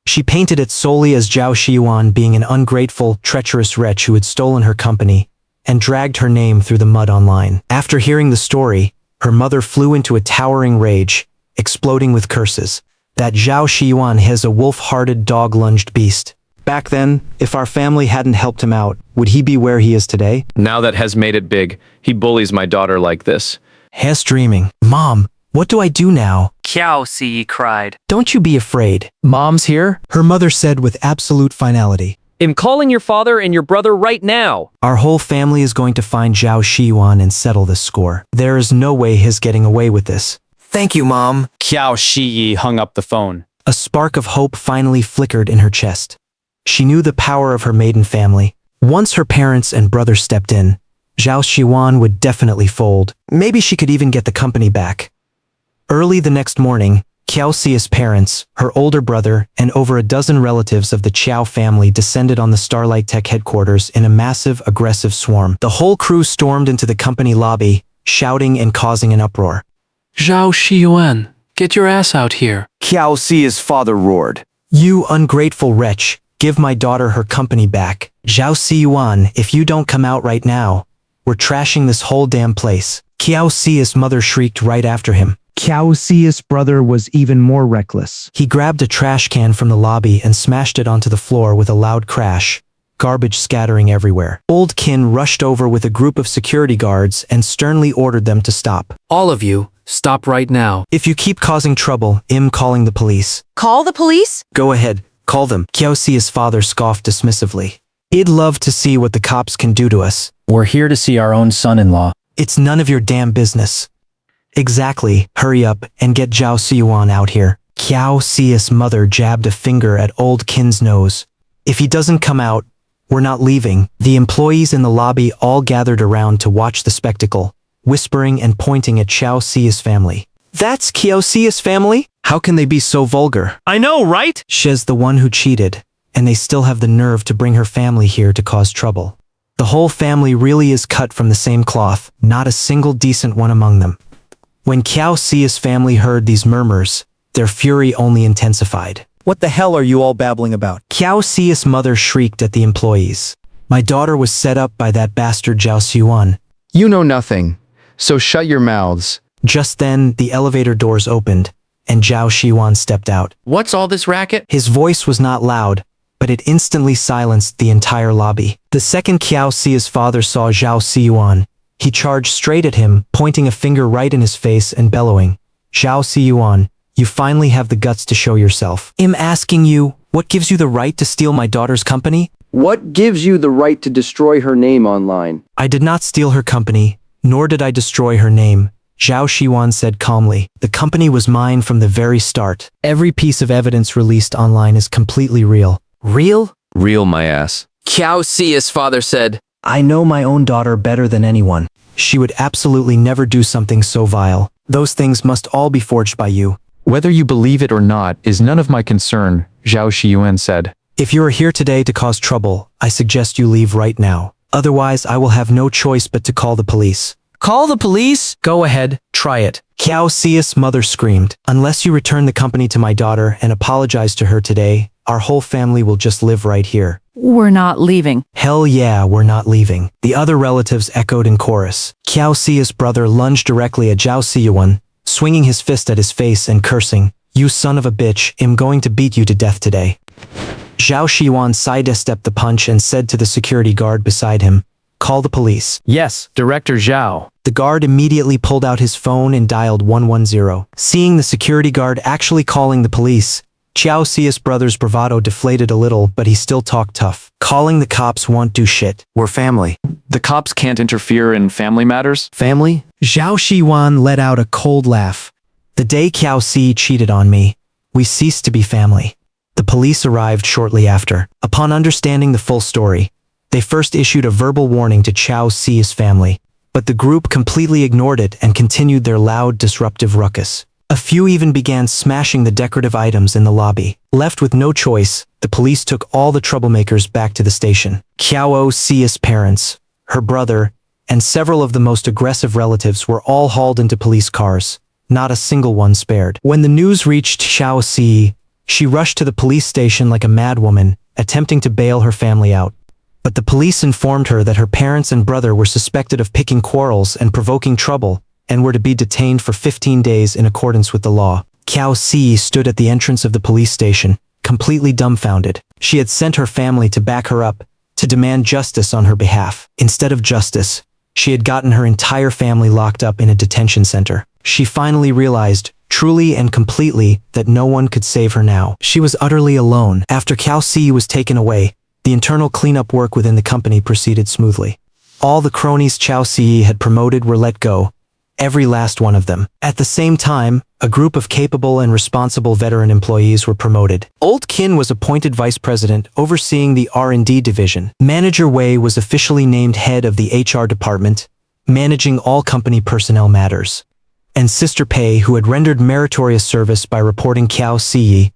She painted it solely as Zhao Xiyuan being an ungrateful, treacherous wretch who had stolen her company and dragged her name through the mud online. After hearing the story, her mother flew into a towering rage, exploding with curses. That Zhao Xiyuan is a wolf-hearted, dog-lunged beast. Back then, if our family hadn't helped him out, would he be where he is today? Now that has made it big. He bullies my daughter like this. Hes dreaming. Mom, what do I do now? Qiao Siyi cried. Don't you be afraid. Mom's here? Her mother said with absolute finality. I'm calling your father and your brother right now. Our whole family is going to find Zhao Xiyuan and settle this score. There is no way he's getting away with this. Thank you, Mom. Qiao Siyi hung up the phone. A spark of hope finally flickered in her chest. She knew the power of her maiden family. Once her parents and brother stepped in, Zhao Xiyuan would definitely fold. Maybe she could even get the company back. Early the next morning, Qiao Siyi's parents, her older brother, and over a dozen relatives of the Qiao family descended on the Starlight Tech headquarters in a massive, aggressive swarm. The whole crew stormed into the company lobby, shouting and causing an uproar. Zhao Xiyuan, get your ass out here. Qiao Siyi's father roared. You ungrateful wretch, give my daughter her company back. Zhao Xiyuan, if you don't come out right now, we're trashing this whole damn place. Qiao Siyi's mother shrieked right after him. Qiao Siyi's brother was even more reckless. He grabbed a trash can from the lobby and smashed it onto the floor with a loud crash, garbage scattering everywhere. Old Qin rushed over with a group of security guards and sternly ordered them to stop. All of you, stop right now. If you keep causing trouble, I'm calling the police. Call the police? Go ahead, call them. Qiao Siyi's father scoffed dismissively. I'd love to see what the cops can do to us. We're here to see our own son-in-law. It's none of your damn business. Exactly, hurry up and get Zhao Xiyuan out here. Qiao Siyi's mother jabbed a finger at old Qin's nose. If he doesn't come out, we're not leaving. The employees in the lobby all gathered around to watch the spectacle, whispering and pointing at Qiao Siyi's family. That's Qiao Siyi's family? How can they be so vulgar? I know, right? She's the one who cheated, and they still have the nerve to bring her family here to cause trouble. The whole family really is cut from the same cloth, not a single decent one among them. When Qiao Siyi's family heard these murmurs, their fury only intensified. What the hell are you all babbling about? Qiao Siyi's mother shrieked at the employees. My daughter was set up by that bastard Zhao Xiyuan. You know nothing, so shut your mouths. Just then, the elevator doors opened, and Zhao Xiyuan stepped out. What's all this racket? His voice was not loud, but it instantly silenced the entire lobby. The second Qiao Siyi's father saw Zhao Xiyuan, he charged straight at him, pointing a finger right in his face and bellowing, Zhao Xiyuan, you finally have the guts to show yourself. I'm asking you, what gives you the right to steal my daughter's company? What gives you the right to destroy her name online? I did not steal her company, nor did I destroy her name. Zhao Xiyuan said calmly. The company was mine from the very start. Every piece of evidence released online is completely real. Real? Real my ass. Qiao Siyi's father said, I know my own daughter better than anyone. She would absolutely never do something so vile. Those things must all be forged by you. Whether you believe it or not is none of my concern, Zhao Xiyuan said. If you are here today to cause trouble, I suggest you leave right now. Otherwise, I will have no choice but to call the police. Call the police? Go ahead, try it. Qiao Siyi's mother screamed. Unless you return the company to my daughter and apologize to her today, our whole family will just live right here. We're not leaving. Hell yeah, we're not leaving. The other relatives echoed in chorus. Qiao Siyi's brother lunged directly at Zhao Xiyuan, swinging his fist at his face and cursing, You son of a bitch, I'm going to beat you to death today. Zhao Xiyuan sidestepped the punch and said to the security guard beside him, Call the police. Yes, Director Zhao. The guard immediately pulled out his phone and dialed 110. Seeing the security guard actually calling the police, Qiao Siyi's brother's bravado deflated a little, but he still talked tough. Calling the cops won't do shit. We're family. The cops can't interfere in family matters? Family? Zhao Xiyuan let out a cold laugh. The day Qiao Siyi cheated on me, we ceased to be family. The police arrived shortly after. Upon understanding the full story, they first issued a verbal warning to Qiao Siyi's family, but the group completely ignored it and continued their loud, disruptive ruckus. A few even began smashing the decorative items in the lobby. Left with no choice, the police took all the troublemakers back to the station. Qiao Siyi's parents, her brother, and several of the most aggressive relatives were all hauled into police cars. Not a single one spared. When the news reached Qiao Siyi, she rushed to the police station like a madwoman, attempting to bail her family out. But the police informed her that her parents and brother were suspected of picking quarrels and provoking trouble, and were to be detained for 15 days in accordance with the law. Qiao Siyi stood at the entrance of the police station, completely dumbfounded. She had sent her family to back her up, to demand justice on her behalf. Instead of justice, she had gotten her entire family locked up in a detention center. She finally realized, truly and completely, that no one could save her now. She was utterly alone. After Qiao Siyi was taken away, the internal cleanup work within the company proceeded smoothly. All the cronies Qiao Siyi had promoted were let go, every last one of them. At the same time, a group of capable and responsible veteran employees were promoted. Old Qin was appointed vice president overseeing the R&D division. Manager Wei was officially named head of the HR department, managing all company personnel matters. And Sister Pei, who had rendered meritorious service by reporting Qiao Siyi,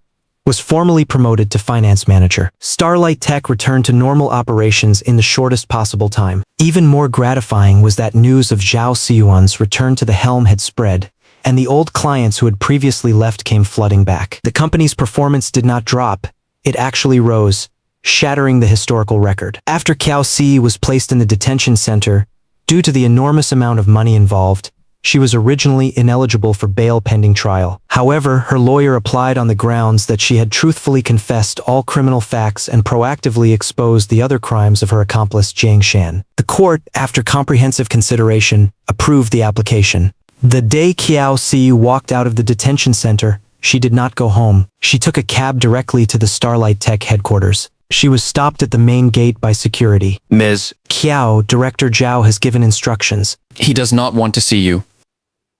was formally promoted to finance manager. Starlight Tech returned to normal operations in the shortest possible time. Even more gratifying was that news of Zhao Xiyuan's return to the helm had spread, and the old clients who had previously left came flooding back. The company's performance did not drop, it actually rose, shattering the historical record. After Qiao Siyi was placed in the detention center, due to the enormous amount of money involved, she was originally ineligible for bail pending trial. However, her lawyer applied on the grounds that she had truthfully confessed all criminal facts and proactively exposed the other crimes of her accomplice Jiang Shan. The court, after comprehensive consideration, approved the application. The day Qiao Siyi walked out of the detention center, she did not go home. She took a cab directly to the Starlight Tech headquarters. She was stopped at the main gate by security. Ms. Qiao, Director Zhao has given instructions. He does not want to see you.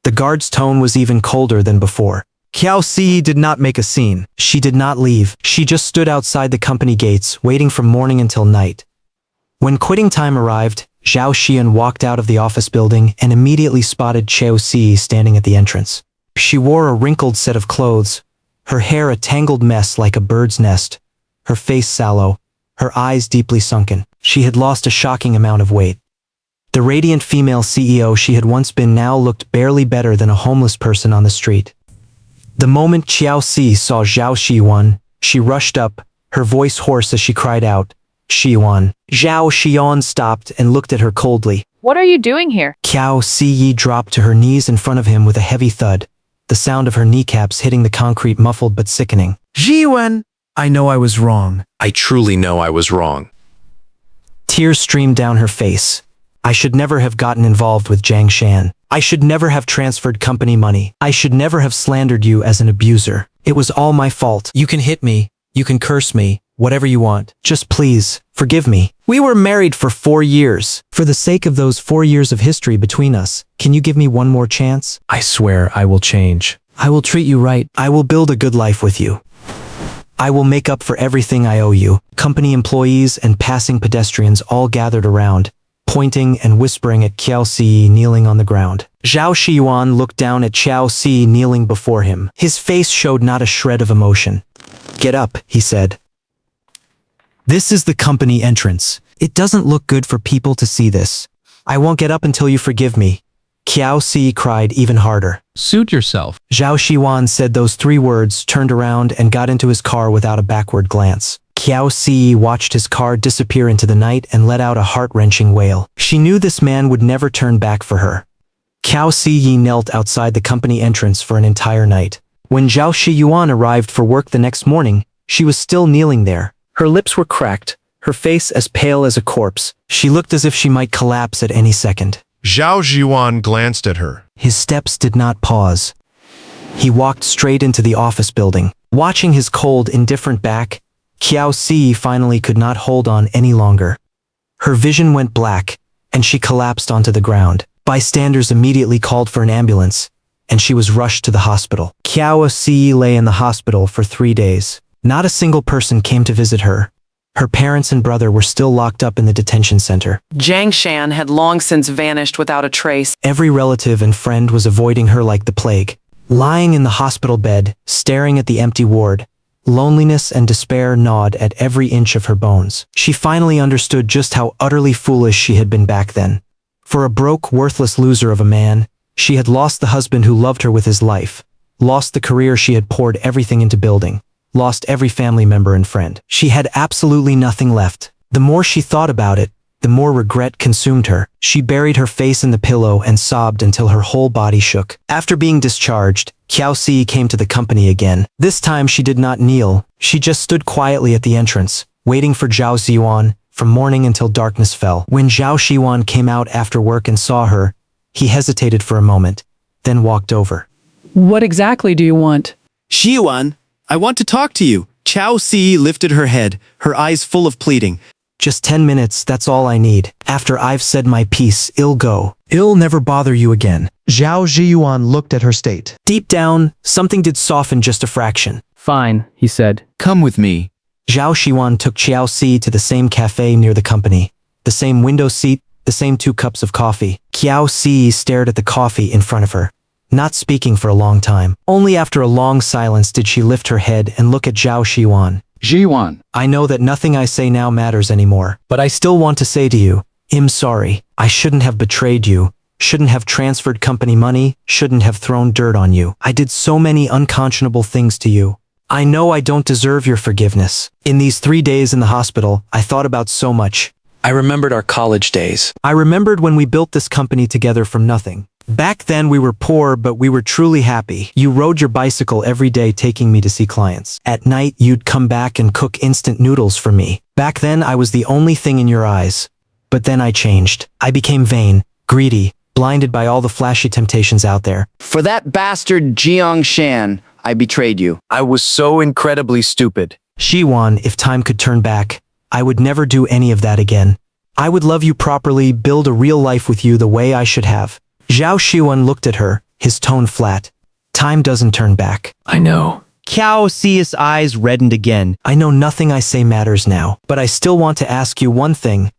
The guard's tone was even colder than before. Qiao Siyi did not make a scene. She did not leave. She just stood outside the company gates, waiting from morning until night. When quitting time arrived, Zhao Xiyuan walked out of the office building and immediately spotted Qiao Siyi standing at the entrance. She wore a wrinkled set of clothes, her hair a tangled mess like a bird's nest, her face sallow, her eyes deeply sunken. She had lost a shocking amount of weight. The radiant female CEO she had once been now looked barely better than a homeless person on the street. The moment Qiao Siyi saw Zhao Xiyuan, she rushed up, her voice hoarse as she cried out, "Xiyuan." Zhao Xiyuan stopped and looked at her coldly. What are you doing here? Qiao Siyi dropped to her knees in front of him with a heavy thud, the sound of her kneecaps hitting the concrete muffled but sickening. Xiyuan, I know I was wrong. I truly know I was wrong. Tears streamed down her face. I should never have gotten involved with Jiang Shan. I should never have transferred company money. I should never have slandered you as an abuser. It was all my fault. You can hit me, you can curse me, whatever you want. Just please, forgive me. We were married for 4 years. For the sake of those 4 years of history between us, can you give me one more chance? I swear I will change. I will treat you right. I will build a good life with you. I will make up for everything I owe you. Company employees and passing pedestrians all gathered around, pointing and whispering at Qiao Siyi kneeling on the ground. Zhao Xiyuan looked down at Qiao Siyi kneeling before him. His face showed not a shred of emotion. "Get up," he said. "This is the company entrance. It doesn't look good for people to see this. I won't get up until you forgive me." Qiao Siyi cried even harder. Suit yourself. Zhao Xiyuan said those 3 words, turned around and got into his car without a backward glance. Qiao Siyi watched his car disappear into the night and let out a heart-wrenching wail. She knew this man would never turn back for her. Qiao Siyi knelt outside the company entrance for an entire night. When Zhao Xiyuan arrived for work the next morning, she was still kneeling there. Her lips were cracked, her face as pale as a corpse. She looked as if she might collapse at any second. Zhao Xiyuan glanced at her. His steps did not pause. He walked straight into the office building. Watching his cold, indifferent back, Qiao Siyi finally could not hold on any longer. Her vision went black, and she collapsed onto the ground. Bystanders immediately called for an ambulance, and she was rushed to the hospital. Qiao Siyi lay in the hospital for 3 days. Not a single person came to visit her. Her parents and brother were still locked up in the detention center. Jiang Shan had long since vanished without a trace. Every relative and friend was avoiding her like the plague. Lying in the hospital bed, staring at the empty ward, loneliness and despair gnawed at every inch of her bones. She finally understood just how utterly foolish she had been back then. For a broke, worthless loser of a man, she had lost the husband who loved her with his life, lost the career she had poured everything into building, lost every family member and friend. She had absolutely nothing left. The more she thought about it, the more regret consumed her. She buried her face in the pillow and sobbed until her whole body shook. After being discharged, Qiao Siyi came to the company again. This time she did not kneel. She just stood quietly at the entrance, waiting for Zhao Xiyuan, from morning until darkness fell. When Zhao Xiyuan came out after work and saw her, he hesitated for a moment, then walked over. What exactly do you want? Xiyuan, I want to talk to you. Qiao Siyi lifted her head, her eyes full of pleading. Just 10 minutes, that's all I need. After I've said my piece, I'll go. I'll never bother you again. Zhao Xiyuan looked at her state. Deep down, something did soften just a fraction. Fine, he said. Come with me. Zhao Xiyuan took Qiao Siyi to the same cafe near the company. The same window seat, the same 2 cups of coffee. Qiao Siyi stared at the coffee in front of her, not speaking for a long time. Only after a long silence did she lift her head and look at Zhao Xiyuan. Xiyuan. I know that nothing I say now matters anymore, but I still want to say to you, I'm sorry. I shouldn't have betrayed you, shouldn't have transferred company money, shouldn't have thrown dirt on you. I did so many unconscionable things to you. I know I don't deserve your forgiveness. In these 3 days in the hospital, I thought about so much. I remembered our college days. I remembered when we built this company together from nothing. Back then we were poor, but we were truly happy. You rode your bicycle every day taking me to see clients. At night, you'd come back and cook instant noodles for me. Back then, I was the only thing in your eyes. But then I changed. I became vain, greedy, blinded by all the flashy temptations out there. For that bastard Jiang Shan, I betrayed you. I was so incredibly stupid. Xiyuan, if time could turn back, I would never do any of that again. I would love you properly, build a real life with you the way I should have. Zhao Xiyuan looked at her, his tone flat. Time doesn't turn back. I know. Qiao Siyi's eyes reddened again. I know nothing I say matters now, but I still want to ask you one thing.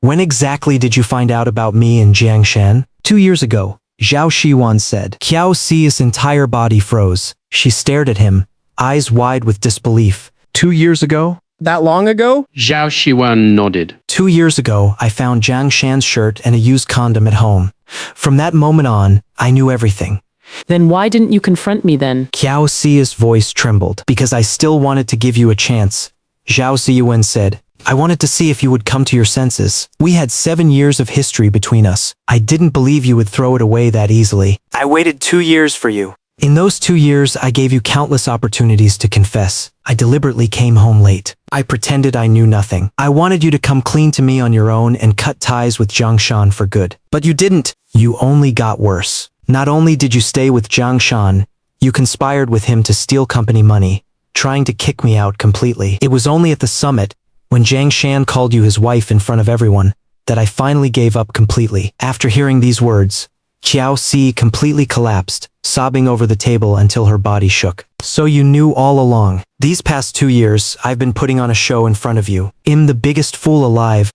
When exactly did you find out about me and Jiang Shan? 2 years ago, Zhao Xiyuan said. Qiao Siyi's entire body froze. She stared at him, eyes wide with disbelief. 2 years ago? That long ago? Zhao Xiyuan nodded. 2 years ago, I found Jiang Shan's shirt and a used condom at home. From that moment on, I knew everything. Then why didn't you confront me then? Qiao Siyi's voice trembled. Because I still wanted to give you a chance, Zhao Xiyuan said. I wanted to see if you would come to your senses. We had 7 years of history between us. I didn't believe you would throw it away that easily. I waited 2 years for you. In those 2 years, I gave you countless opportunities to confess. I deliberately came home late. I pretended I knew nothing. I wanted you to come clean to me on your own and cut ties with Jiang Shan for good. But you didn't. You only got worse. Not only did you stay with Jiang Shan, you conspired with him to steal company money, trying to kick me out completely. It was only at the summit, when Jiang Shan called you his wife in front of everyone, that I finally gave up completely. After hearing these words, Qiao Siyi completely collapsed, sobbing over the table until her body shook. So you knew all along. These past 2 years, I've been putting on a show in front of you. I'm the biggest fool alive.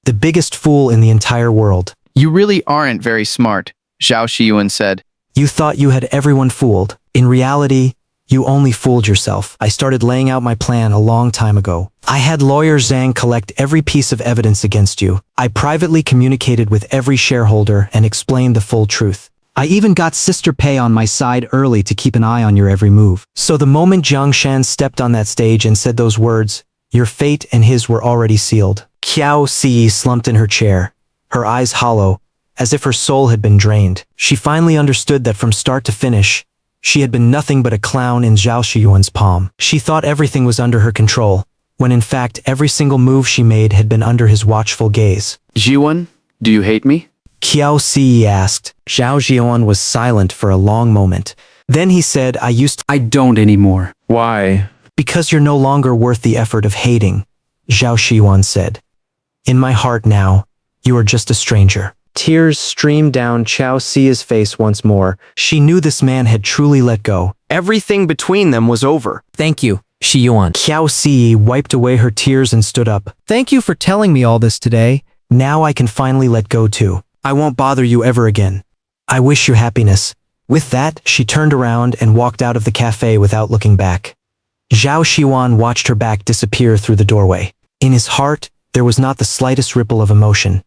The biggest fool in the entire world. You really aren't very smart, Zhao Xiyuan said. You thought you had everyone fooled. In reality, you only fooled yourself. I started laying out my plan a long time ago. I had lawyer Zhang collect every piece of evidence against you. I privately communicated with every shareholder and explained the full truth. I even got Sister Pei on my side early to keep an eye on your every move. So the moment Jiang Shan stepped on that stage and said those words, your fate and his were already sealed. Qiao Siyi slumped in her chair, her eyes hollow, as if her soul had been drained. She finally understood that from start to finish, she had been nothing but a clown in Zhao Xiyuan's palm. She thought everything was under her control, when in fact every single move she made had been under his watchful gaze. Xiyuan, do you hate me? Qiao Siyi asked. Zhao Xiyuan was silent for a long moment. Then he said, I don't anymore. Why? Because you're no longer worth the effort of hating, Zhao Xiyuan said. In my heart now, you are just a stranger. Tears streamed down Qiao Siyi's face once more. She knew this man had truly let go. Everything between them was over. Thank you. Xiyuan. Qiao Siyi wiped away her tears and stood up. Thank you for telling me all this today. Now I can finally let go too. I won't bother you ever again. I wish you happiness. With that, she turned around and walked out of the cafe without looking back. Zhao Xiyuan watched her back disappear through the doorway. In his heart, there was not the slightest ripple of emotion,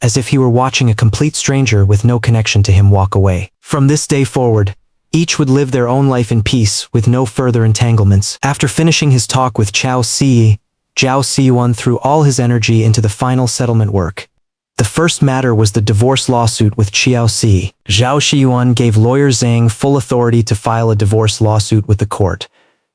as if he were watching a complete stranger with no connection to him walk away. From this day forward, each would live their own life in peace with no further entanglements. After finishing his talk with Qiao Siyi, Zhao Xiyuan threw all his energy into the final settlement work. The first matter was the divorce lawsuit with Qiao Siyi. Zhao Xiyuan gave lawyer Zhang full authority to file a divorce lawsuit with the court.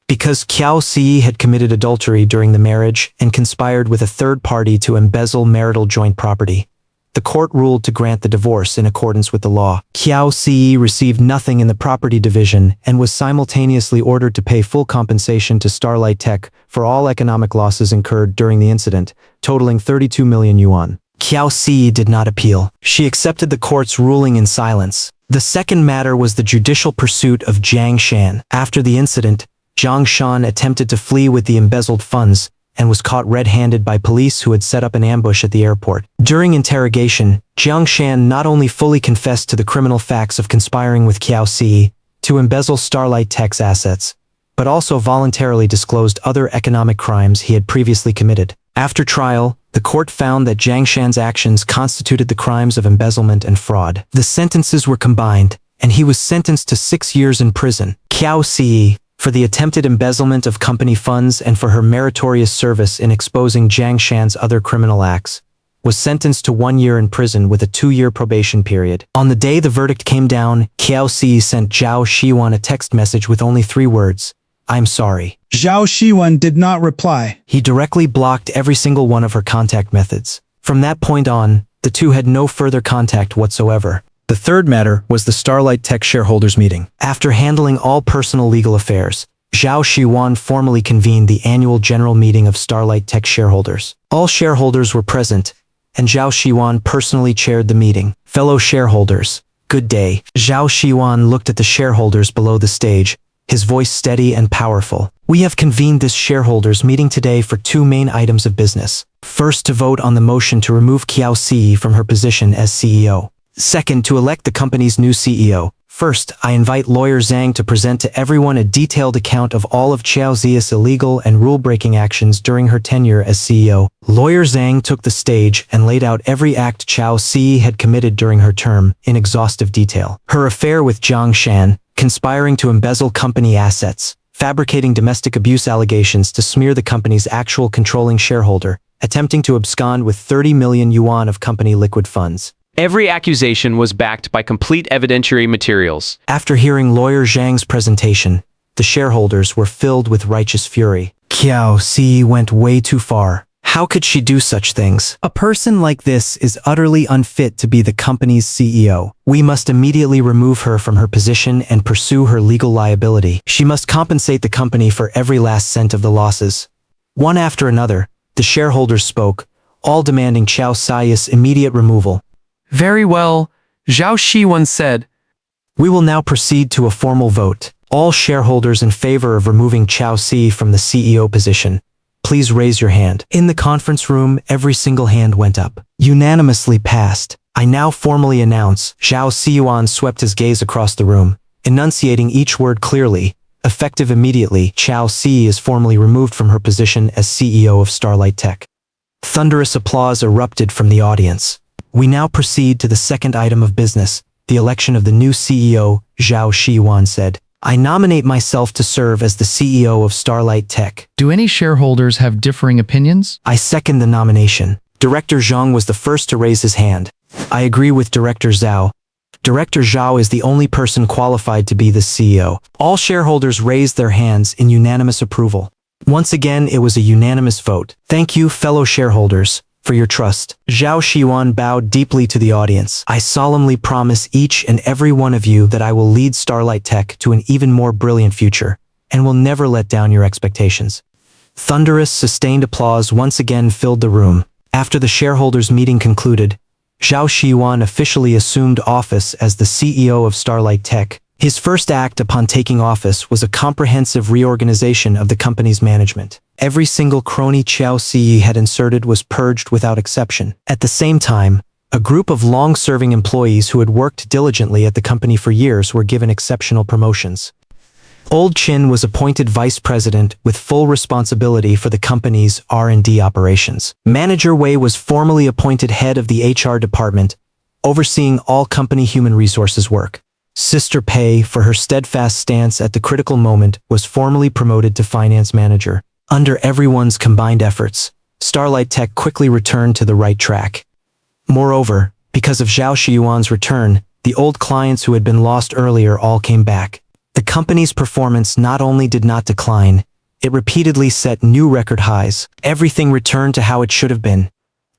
Because Qiao Siyi had committed adultery during the marriage and conspired with a third party to embezzle marital joint property, the court ruled to grant the divorce in accordance with the law. Qiao Siyi received nothing in the property division and was simultaneously ordered to pay full compensation to Starlight Tech for all economic losses incurred during the incident, totaling 32 million yuan. Qiao Siyi did not appeal. She accepted the court's ruling in silence. The second matter was the judicial pursuit of Jiang Shan. After the incident, Jiang Shan attempted to flee with the embezzled funds and was caught red-handed by police who had set up an ambush at the airport. During interrogation, Jiang Shan not only fully confessed to the criminal facts of conspiring with Qiao Siyi to embezzle Starlight Tech's assets, but also voluntarily disclosed other economic crimes he had previously committed. After trial, the court found that Jiang Shan's actions constituted the crimes of embezzlement and fraud. The sentences were combined, and he was sentenced to 6 years in prison. Qiao Siyi, for the attempted embezzlement of company funds and for her meritorious service in exposing Jiang Shan's other criminal acts, was sentenced to 1 year in prison with a 2-year probation period. On the day the verdict came down, Qiao Siyi sent Zhao Xiyuan a text message with only 3 words: "I'm sorry." Zhao Xiyuan did not reply. He directly blocked every single one of her contact methods. From that point on, the two had no further contact whatsoever. The third matter was the Starlight Tech shareholders meeting. After handling all personal legal affairs, Zhao Xiyuan formally convened the annual general meeting of Starlight Tech shareholders. All shareholders were present, and Zhao Xiyuan personally chaired the meeting. Fellow shareholders, good day. Zhao Xiyuan looked at the shareholders below the stage, his voice steady and powerful. We have convened this shareholders meeting today for 2 main items of business. First, to vote on the motion to remove Qiao Siyi from her position as CEO. Second, to elect the company's new CEO. First, I invite lawyer Zhang to present to everyone a detailed account of all of Qiao Siyi's illegal and rule-breaking actions during her tenure as CEO. Lawyer Zhang took the stage and laid out every act Qiao Siyi had committed during her term in exhaustive detail. Her affair with Jiang Shan, conspiring to embezzle company assets, fabricating domestic abuse allegations to smear the company's actual controlling shareholder, attempting to abscond with 30 million yuan of company liquid funds. Every accusation was backed by complete evidentiary materials. After hearing lawyer Zhang's presentation, the shareholders were filled with righteous fury. Qiao Siyi went way too far. How could she do such things? A person like this is utterly unfit to be the company's CEO. We must immediately remove her from her position and pursue her legal liability. She must compensate the company for every last cent of the losses. One after another, the shareholders spoke, all demanding Qiao Siyi's immediate removal. Very well, Zhao Xiyuan said. We will now proceed to a formal vote. All shareholders in favor of removing Qiao Siyi from the CEO position, please raise your hand. In the conference room, every single hand went up. Unanimously passed. I now formally announce. Zhao Xiyuan swept his gaze across the room, enunciating each word clearly. Effective immediately, Qiao Siyi is formally removed from her position as CEO of Starlight Tech. Thunderous applause erupted from the audience. We now proceed to the second item of business, the election of the new CEO, Zhao Xiyuan said. I nominate myself to serve as the CEO of Starlight Tech. Do any shareholders have differing opinions? I second the nomination. Director Zhang was the first to raise his hand. I agree with Director Zhao. Director Zhao is the only person qualified to be the CEO. All shareholders raised their hands in unanimous approval. Once again, it was a unanimous vote. Thank you, fellow shareholders, for your trust. Zhao Xiyuan bowed deeply to the audience. I solemnly promise each and every one of you that I will lead Starlight Tech to an even more brilliant future, and will never let down your expectations. Thunderous, sustained applause once again filled the room. After the shareholders' meeting concluded, Zhao Xiyuan officially assumed office as the CEO of Starlight Tech, His first act upon taking office was a comprehensive reorganization of the company's management. Every single crony Qiao Siyi had inserted was purged without exception. At the same time, a group of long-serving employees who had worked diligently at the company for years were given exceptional promotions. Old Qin was appointed vice president with full responsibility for the company's R&D operations. Manager Wei was formally appointed head of the HR department, overseeing all company human resources work. Sister Pei, for her steadfast stance at the critical moment, was formally promoted to finance manager. Under everyone's combined efforts, Starlight Tech quickly returned to the right track. Moreover, because of Zhao Xiyuan's return, the old clients who had been lost earlier all came back. The company's performance not only did not decline, it repeatedly set new record highs. Everything returned to how it should have been.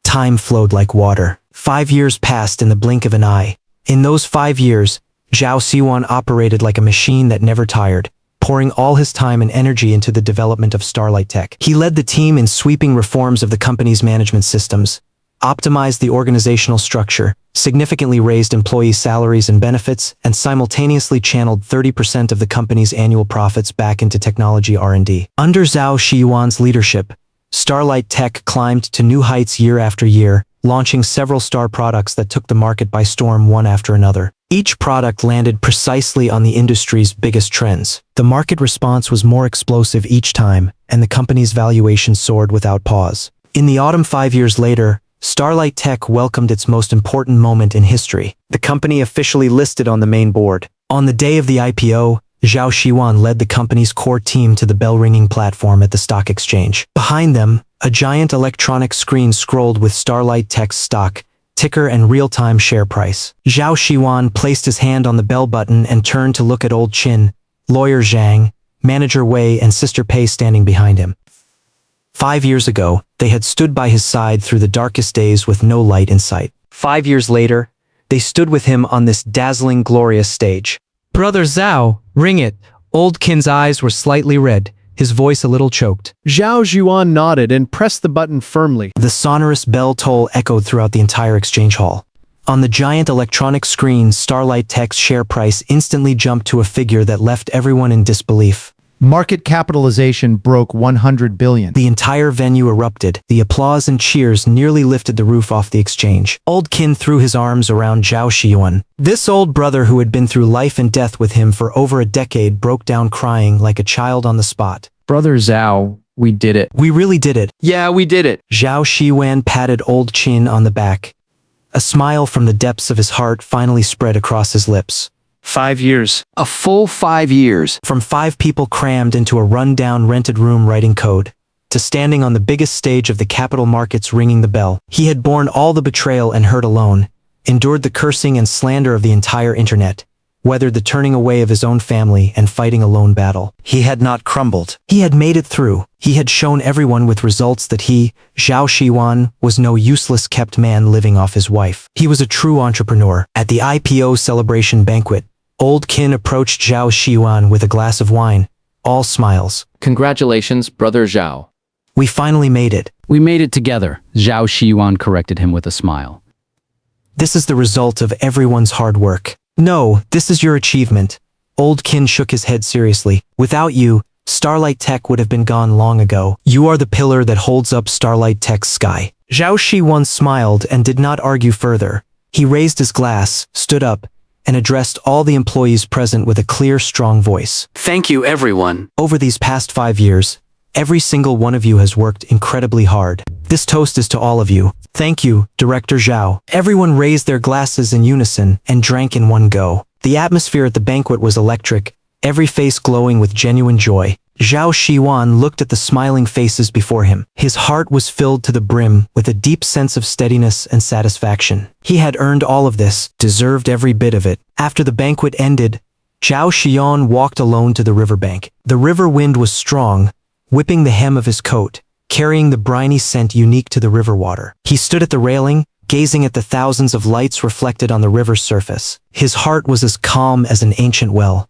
Time flowed like water. 5 years passed in the blink of an eye. In those 5 years, Zhao Xiyuan operated like a machine that never tired, pouring all his time and energy into the development of Starlight Tech. He led the team in sweeping reforms of the company's management systems, optimized the organizational structure, significantly raised employee salaries and benefits, and simultaneously channeled 30% of the company's annual profits back into technology R&D. Under Zhao Xiyuan's leadership, Starlight Tech climbed to new heights year after year, launching several star products that took the market by storm one after another. Each product landed precisely on the industry's biggest trends. The market response was more explosive each time, and the company's valuation soared without pause. In the autumn 5 years later, Starlight Tech welcomed its most important moment in history. The company officially listed on the main board. On the day of the IPO, Zhao Xiyuan led the company's core team to the bell-ringing platform at the stock exchange. Behind them, a giant electronic screen scrolled with Starlight Tech's stock, ticker and real-time share price. Zhao Xiyuan placed his hand on the bell button and turned to look at Old Qin, Lawyer Zhang, Manager Wei and Sister Pei standing behind him. 5 years ago, they had stood by his side through the darkest days with no light in sight. 5 years later, they stood with him on this dazzling, glorious stage. Brother Zhao, ring it. Old Qin's eyes were slightly red, his voice a little choked. Zhao Xiyuan nodded and pressed the button firmly. The sonorous bell toll echoed throughout the entire exchange hall. On the giant electronic screen, Starlight Tech's share price instantly jumped to a figure that left everyone in disbelief. Market capitalization broke 100 billion. The entire venue erupted. The applause and cheers nearly lifted the roof off the exchange. Old Qin threw his arms around Zhao Xiyuan. This old brother who had been through life and death with him for over a decade broke down crying like a child on the spot. Brother Zhao, we did it. We really did it. Yeah, we did it. Zhao Xiyuan patted Old Qin on the back. A smile from the depths of his heart finally spread across his lips. 5 years. A full 5 years. From 5 people crammed into a run-down rented room writing code, to standing on the biggest stage of the capital markets ringing the bell. He had borne all the betrayal and hurt alone, endured the cursing and slander of the entire internet, weathered the turning away of his own family and fighting a lone battle. He had not crumbled. He had made it through. He had shown everyone with results that he, Zhao Xiyuan, was no useless kept man living off his wife. He was a true entrepreneur. At the IPO celebration banquet, Old Qin approached Zhao Xiyuan with a glass of wine, all smiles. Congratulations, Brother Zhao. We finally made it. We made it together, Zhao Xiyuan corrected him with a smile. This is the result of everyone's hard work. No, this is your achievement. Old Qin shook his head seriously. Without you, Starlight Tech would have been gone long ago. You are the pillar that holds up Starlight Tech's sky. Zhao Xiyuan smiled and did not argue further. He raised his glass, stood up, and addressed all the employees present with a clear, strong voice. Thank you, everyone. Over these past 5 years, every single one of you has worked incredibly hard. This toast is to all of you. Thank you, Director Zhao. Everyone raised their glasses in unison and drank in one go. The atmosphere at the banquet was electric, every face glowing with genuine joy. Zhao Xiyuan looked at the smiling faces before him. His heart was filled to the brim with a deep sense of steadiness and satisfaction. He had earned all of this, deserved every bit of it. After the banquet ended, Zhao Xiyuan walked alone to the riverbank. The river wind was strong, whipping the hem of his coat, carrying the briny scent unique to the river water. He stood at the railing, gazing at the thousands of lights reflected on the river's surface. His heart was as calm as an ancient well.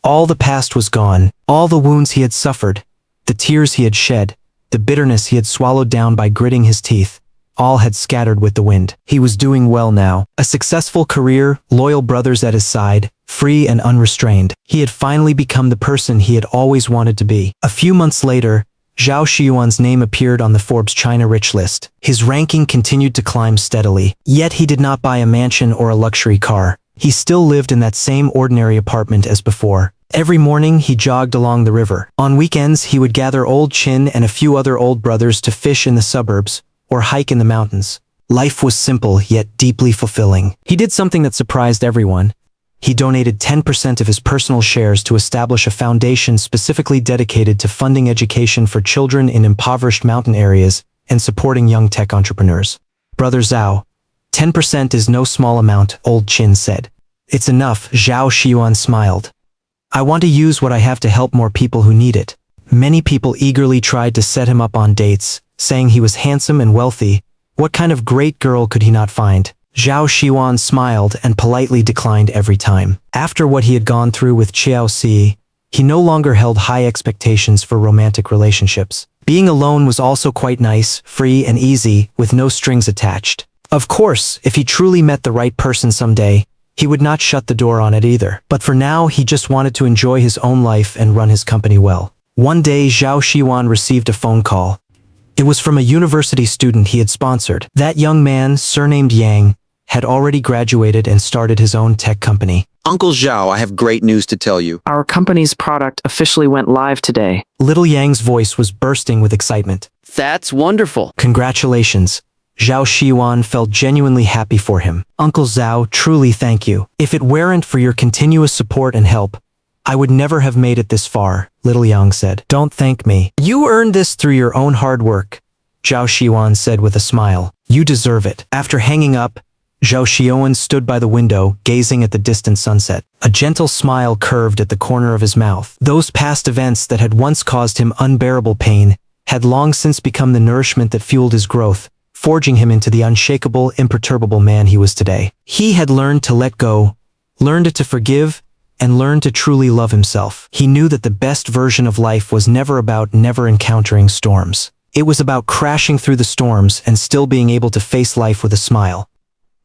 All the past was gone, all the wounds he had suffered, the tears he had shed, the bitterness he had swallowed down by gritting his teeth. all had scattered with the wind. He was doing well now. A successful career, loyal brothers at his side, free and unrestrained. He had finally become the person he had always wanted to be. A few months later, Zhao Xiyuan's name appeared on the Forbes China Rich list. His ranking continued to climb steadily. Yet he did not buy a mansion or a luxury car. He still lived in that same ordinary apartment as before. Every morning he jogged along the river. On weekends he would gather old Qin and a few other old brothers to fish in the suburbs or hike in the mountains. Life was simple yet deeply fulfilling. He did something that surprised everyone. He donated 10% of his personal shares to establish a foundation specifically dedicated to funding education for children in impoverished mountain areas and supporting young tech entrepreneurs. Brother Zhao, 10% is no small amount, old Qin said. It's enough, Zhao Xiyuan smiled. I want to use what I have to help more people who need it. Many people eagerly tried to set him up on dates, saying he was handsome and wealthy. What kind of great girl could he not find? Zhao Xiyuan smiled and politely declined every time. After what he had gone through with Qiao Siyi, he no longer held high expectations for romantic relationships. Being alone was also quite nice, free and easy, with no strings attached. Of course, if he truly met the right person someday, he would not shut the door on it either. But for now, he just wanted to enjoy his own life and run his company well. One day, Zhao Xiyuan received a phone call. It was from a university student he had sponsored. That young man, surnamed Yang, had already graduated and started his own tech company. Uncle Zhao, I have great news to tell you. Our company's product officially went live today. Little Yang's voice was bursting with excitement. That's wonderful. Congratulations. Zhao Xiyuan felt genuinely happy for him. Uncle Zhao, truly thank you. If it weren't for your continuous support and help, I would never have made it this far, Little Yang said. Don't thank me. You earned this through your own hard work, Zhao Xiyuan said with a smile. You deserve it. After hanging up, Zhao Xiyuan stood by the window, gazing at the distant sunset. A gentle smile curved at the corner of his mouth. Those past events that had once caused him unbearable pain had long since become the nourishment that fueled his growth, forging him into the unshakable, imperturbable man he was today. He had learned to let go, learned to forgive, and learned to truly love himself. He knew that the best version of life was never about never encountering storms. It was about crashing through the storms and still being able to face life with a smile.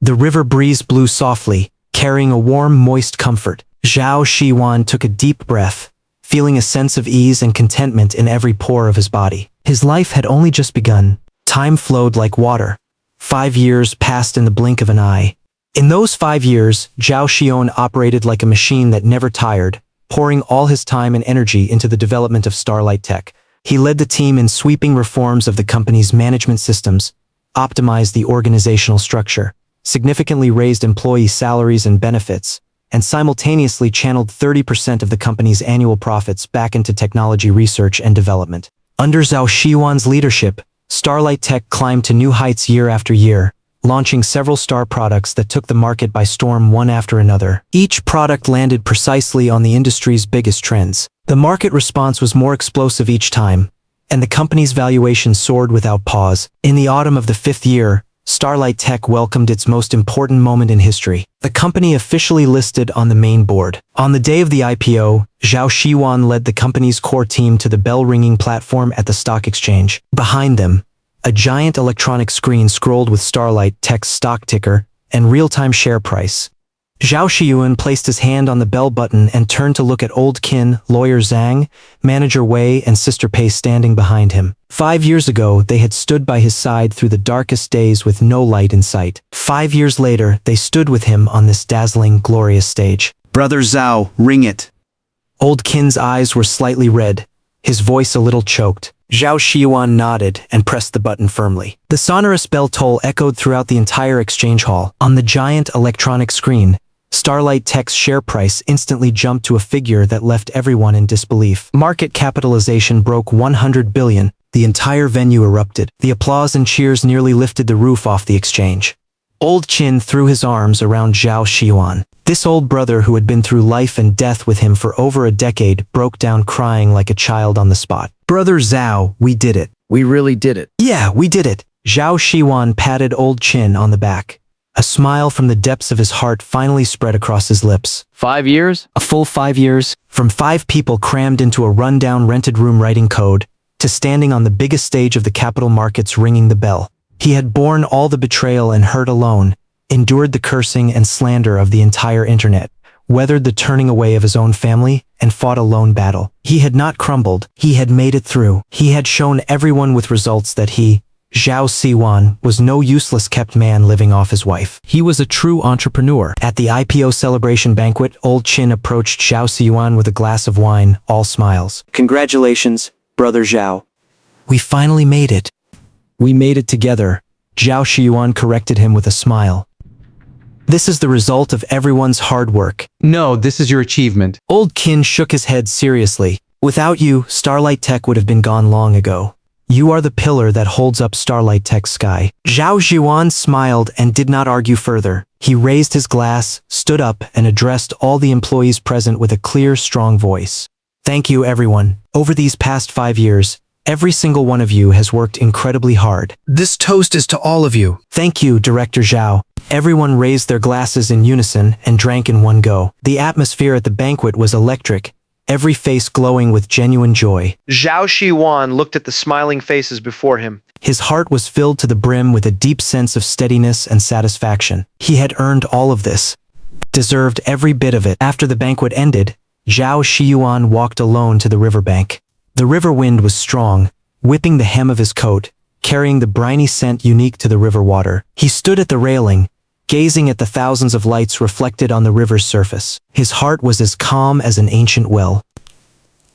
The river breeze blew softly, carrying a warm, moist comfort. Zhao Xiyuan took a deep breath, feeling a sense of ease and contentment in every pore of his body. His life had only just begun. Time flowed like water. 5 years passed in the blink of an eye. In those 5 years, Zhao Xiyuan operated like a machine that never tired, pouring all his time and energy into the development of Starlight Tech. He led the team in sweeping reforms of the company's management systems, optimized the organizational structure, significantly raised employee salaries and benefits, and simultaneously channeled 30% of the company's annual profits back into technology research and development. Under Zhao Xiyuan's leadership, Starlight Tech climbed to new heights year after year, launching several star products that took the market by storm one after another. Each product landed precisely on the industry's biggest trends. The market response was more explosive each time, and the company's valuation soared without pause. In the autumn of the 5th year, Starlight Tech welcomed its most important moment in history. The company officially listed on the main board. On the day of the IPO, Zhao Xiyuan led the company's core team to the bell-ringing platform at the stock exchange. Behind them, a giant electronic screen scrolled with Starlight Tech's stock ticker and real-time share price. Zhao Xiyuan placed his hand on the bell button and turned to look at old Qin, lawyer Zhang, manager Wei, and sister Pei standing behind him. 5 years ago, they had stood by his side through the darkest days with no light in sight. 5 years later, they stood with him on this dazzling, glorious stage. Brother Zhao, ring it. Old Qin's eyes were slightly red, his voice a little choked. Zhao Xiyuan nodded and pressed the button firmly. The sonorous bell toll echoed throughout the entire exchange hall. On the giant electronic screen, Starlight Tech's share price instantly jumped to a figure that left everyone in disbelief. Market capitalization broke 100 billion. The entire venue erupted. The applause and cheers nearly lifted the roof off the exchange. Old Qin threw his arms around Zhao Xiyuan. This old brother who had been through life and death with him for over a decade broke down crying like a child on the spot. Brother Zhao, we did it. We really did it. Yeah, we did it. Zhao Xiyuan patted old Qin on the back. A smile from the depths of his heart finally spread across his lips. 5 years? A full 5 years, from 5 people crammed into a rundown rented room writing code, to standing on the biggest stage of the capital markets ringing the bell. He had borne all the betrayal and hurt alone, endured the cursing and slander of the entire internet, weathered the turning away of his own family, and fought a lone battle. He had not crumbled, he had made it through. He had shown everyone with results that he, Zhao Xiyuan, was no useless kept man living off his wife. He was a true entrepreneur. At the IPO celebration banquet, Old Qin approached Zhao Xiyuan with a glass of wine, all smiles. Congratulations, brother Zhao. We finally made it. We made it together. Zhao Xiyuan corrected him with a smile. This is the result of everyone's hard work. No, this is your achievement. Old Qin shook his head seriously. Without you, Starlight Tech would have been gone long ago. You are the pillar that holds up Starlight Tech's sky. Zhao Xiyuan smiled and did not argue further. He raised his glass, stood up, and addressed all the employees present with a clear, strong voice. Thank you, everyone. Over these past 5 years, every single one of you has worked incredibly hard. This toast is to all of you. Thank you, Director Zhao. Everyone raised their glasses in unison and drank in one go. The atmosphere at the banquet was electric, every face glowing with genuine joy. Zhao Xiyuan looked at the smiling faces before him. His heart was filled to the brim with a deep sense of steadiness and satisfaction. He had earned all of this, deserved every bit of it. After the banquet ended, Zhao Xiyuan walked alone to the riverbank. The river wind was strong, whipping the hem of his coat, carrying the briny scent unique to the river water. He stood at the railing, gazing at the thousands of lights reflected on the river's surface. His heart was as calm as an ancient well.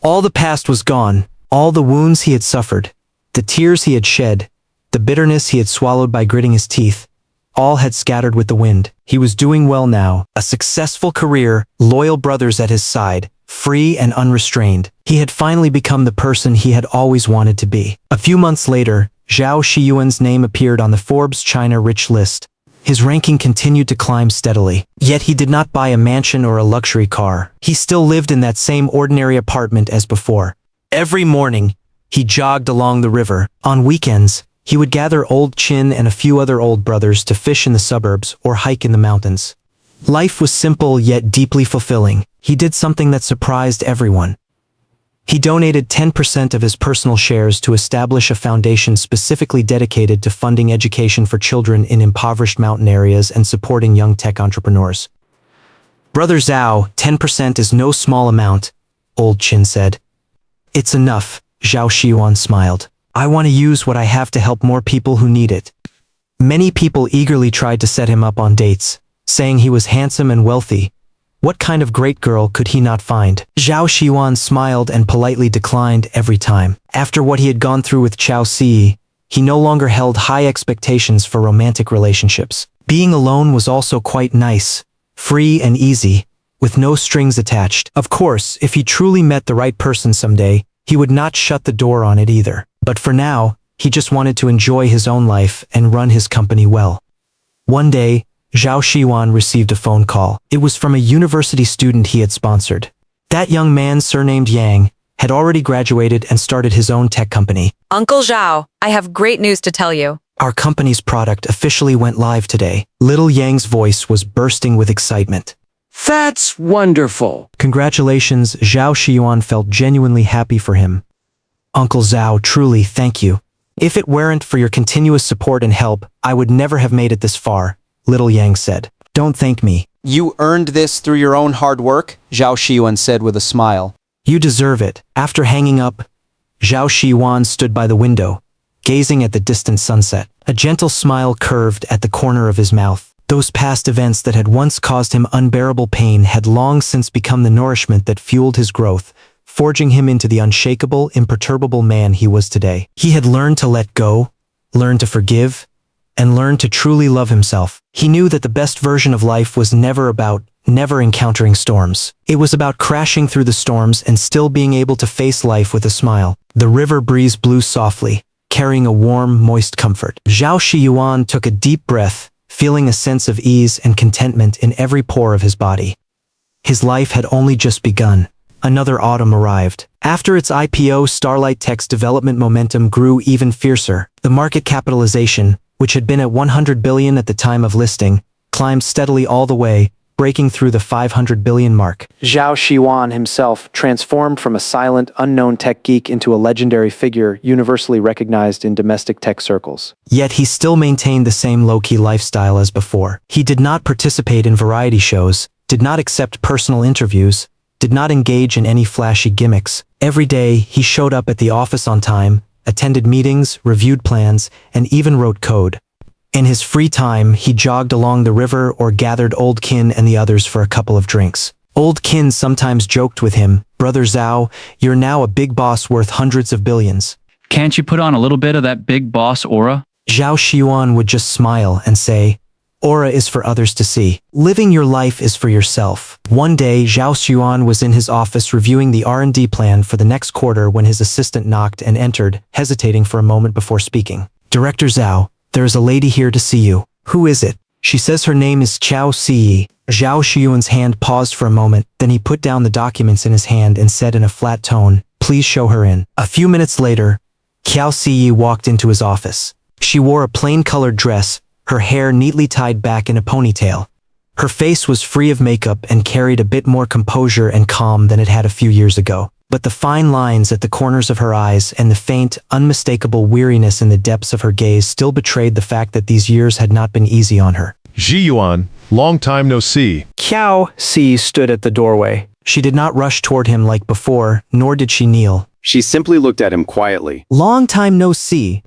All the past was gone, all the wounds he had suffered, the tears he had shed, the bitterness he had swallowed by gritting his teeth, all had scattered with the wind. He was doing well now, a successful career, loyal brothers at his side, free and unrestrained. He had finally become the person he had always wanted to be. A few months later, Zhao Xiyuan's name appeared on the Forbes China Rich list. His ranking continued to climb steadily. Yet he did not buy a mansion or a luxury car. He still lived in that same ordinary apartment as before. Every morning, he jogged along the river. On weekends, he would gather Old Qin and a few other old brothers to fish in the suburbs or hike in the mountains. Life was simple yet deeply fulfilling. He did something that surprised everyone. He donated 10% of his personal shares to establish a foundation specifically dedicated to funding education for children in impoverished mountain areas and supporting young tech entrepreneurs. Brother Zhao, 10% is no small amount, Old Qin said. It's enough, Zhao Xiyuan smiled. I want to use what I have to help more people who need it. Many people eagerly tried to set him up on dates, saying he was handsome and wealthy. What kind of great girl could he not find? Zhao Xiyuan smiled and politely declined every time. After what he had gone through with Qiao Siyi, he no longer held high expectations for romantic relationships. Being alone was also quite nice, free and easy, with no strings attached. Of course, if he truly met the right person someday, he would not shut the door on it either. But for now, he just wanted to enjoy his own life and run his company well. One day, Zhao Xiyuan received a phone call. It was from a university student he had sponsored. That young man, surnamed Yang, had already graduated and started his own tech company. Uncle Zhao, I have great news to tell you. Our company's product officially went live today. Little Yang's voice was bursting with excitement. That's wonderful. Congratulations, Zhao Xiyuan felt genuinely happy for him. Uncle Zhao, truly thank you. If it weren't for your continuous support and help, I would never have made it this far, Little Yang said. Don't thank me. You earned this through your own hard work, Zhao Xiyuan said with a smile. You deserve it. After hanging up, Zhao Xiyuan stood by the window, gazing at the distant sunset. A gentle smile curved at the corner of his mouth. Those past events that had once caused him unbearable pain had long since become the nourishment that fueled his growth, forging him into the unshakable, imperturbable man he was today. He had learned to let go, learned to forgive, and learned to truly love himself. He knew that the best version of life was never encountering storms. It was about crashing through the storms and still being able to face life with a smile. The river breeze blew softly, carrying a warm, moist comfort. Zhao Xiyuan took a deep breath, feeling a sense of ease and contentment in every pore of his body. His life had only just begun. Another autumn arrived. After its IPO, Starlight Tech's development momentum grew even fiercer. The market capitalization, which had been at 100 billion at the time of listing, climbed steadily all the way, breaking through the 500 billion mark. Zhao Xiyuan himself transformed from a silent, unknown tech geek into a legendary figure universally recognized in domestic tech circles. Yet he still maintained the same low-key lifestyle as before. He did not participate in variety shows, did not accept personal interviews, did not engage in any flashy gimmicks. Every day, he showed up at the office on time, attended meetings, reviewed plans, and even wrote code. In his free time, he jogged along the river or gathered Old Kin and the others for a couple of drinks. Old Kin sometimes joked with him, "Brother Zhao, you're now a big boss worth hundreds of billions. Can't you put on a little bit of that big boss aura?" Zhao Xiyuan would just smile and say, "Aura is for others to see. Living your life is for yourself." One day, Zhao Xiyuan was in his office reviewing the R&D plan for the next quarter when his assistant knocked and entered, hesitating for a moment before speaking. "Director Zhao, there is a lady here to see you." "Who is it?" "She says her name is Qiao Siyi." Zhao Xiyuan's hand paused for a moment, then he put down the documents in his hand and said in a flat tone, "Please show her in." A few minutes later, Qiao Siyi walked into his office. She wore a plain-colored dress, her hair neatly tied back in a ponytail. Her face was free of makeup and carried a bit more composure and calm than it had a few years ago. But the fine lines at the corners of her eyes and the faint, unmistakable weariness in the depths of her gaze still betrayed the fact that these years had not been easy on her. Xiyuan, long time no see. Qiao Siyi stood at the doorway. She did not rush toward him like before, nor did she kneel. She simply looked at him quietly. "Long time no see."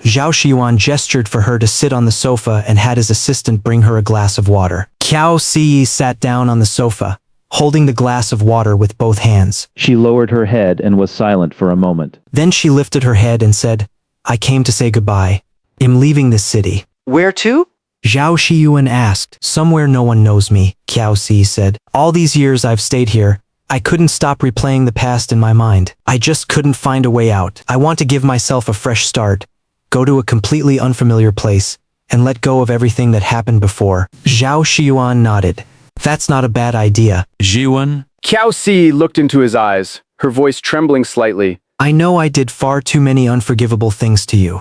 Zhao Xiyuan gestured for her to sit on the sofa and had his assistant bring her a glass of water. Qiao Siyi sat down on the sofa, holding the glass of water with both hands. She lowered her head and was silent for a moment. Then she lifted her head and said, "I came to say goodbye. I'm leaving this city." "Where to?" Zhao Xiyuan asked. "Somewhere no one knows me," Qiao Siyi said. "All these years I've stayed here. I couldn't stop replaying the past in my mind. I just couldn't find a way out. I want to give myself a fresh start, go to a completely unfamiliar place, and let go of everything that happened before." Zhao Xiyuan nodded. "That's not a bad idea." Xiyuan? Qiao Siyi looked into his eyes, her voice trembling slightly. "I know I did far too many unforgivable things to you.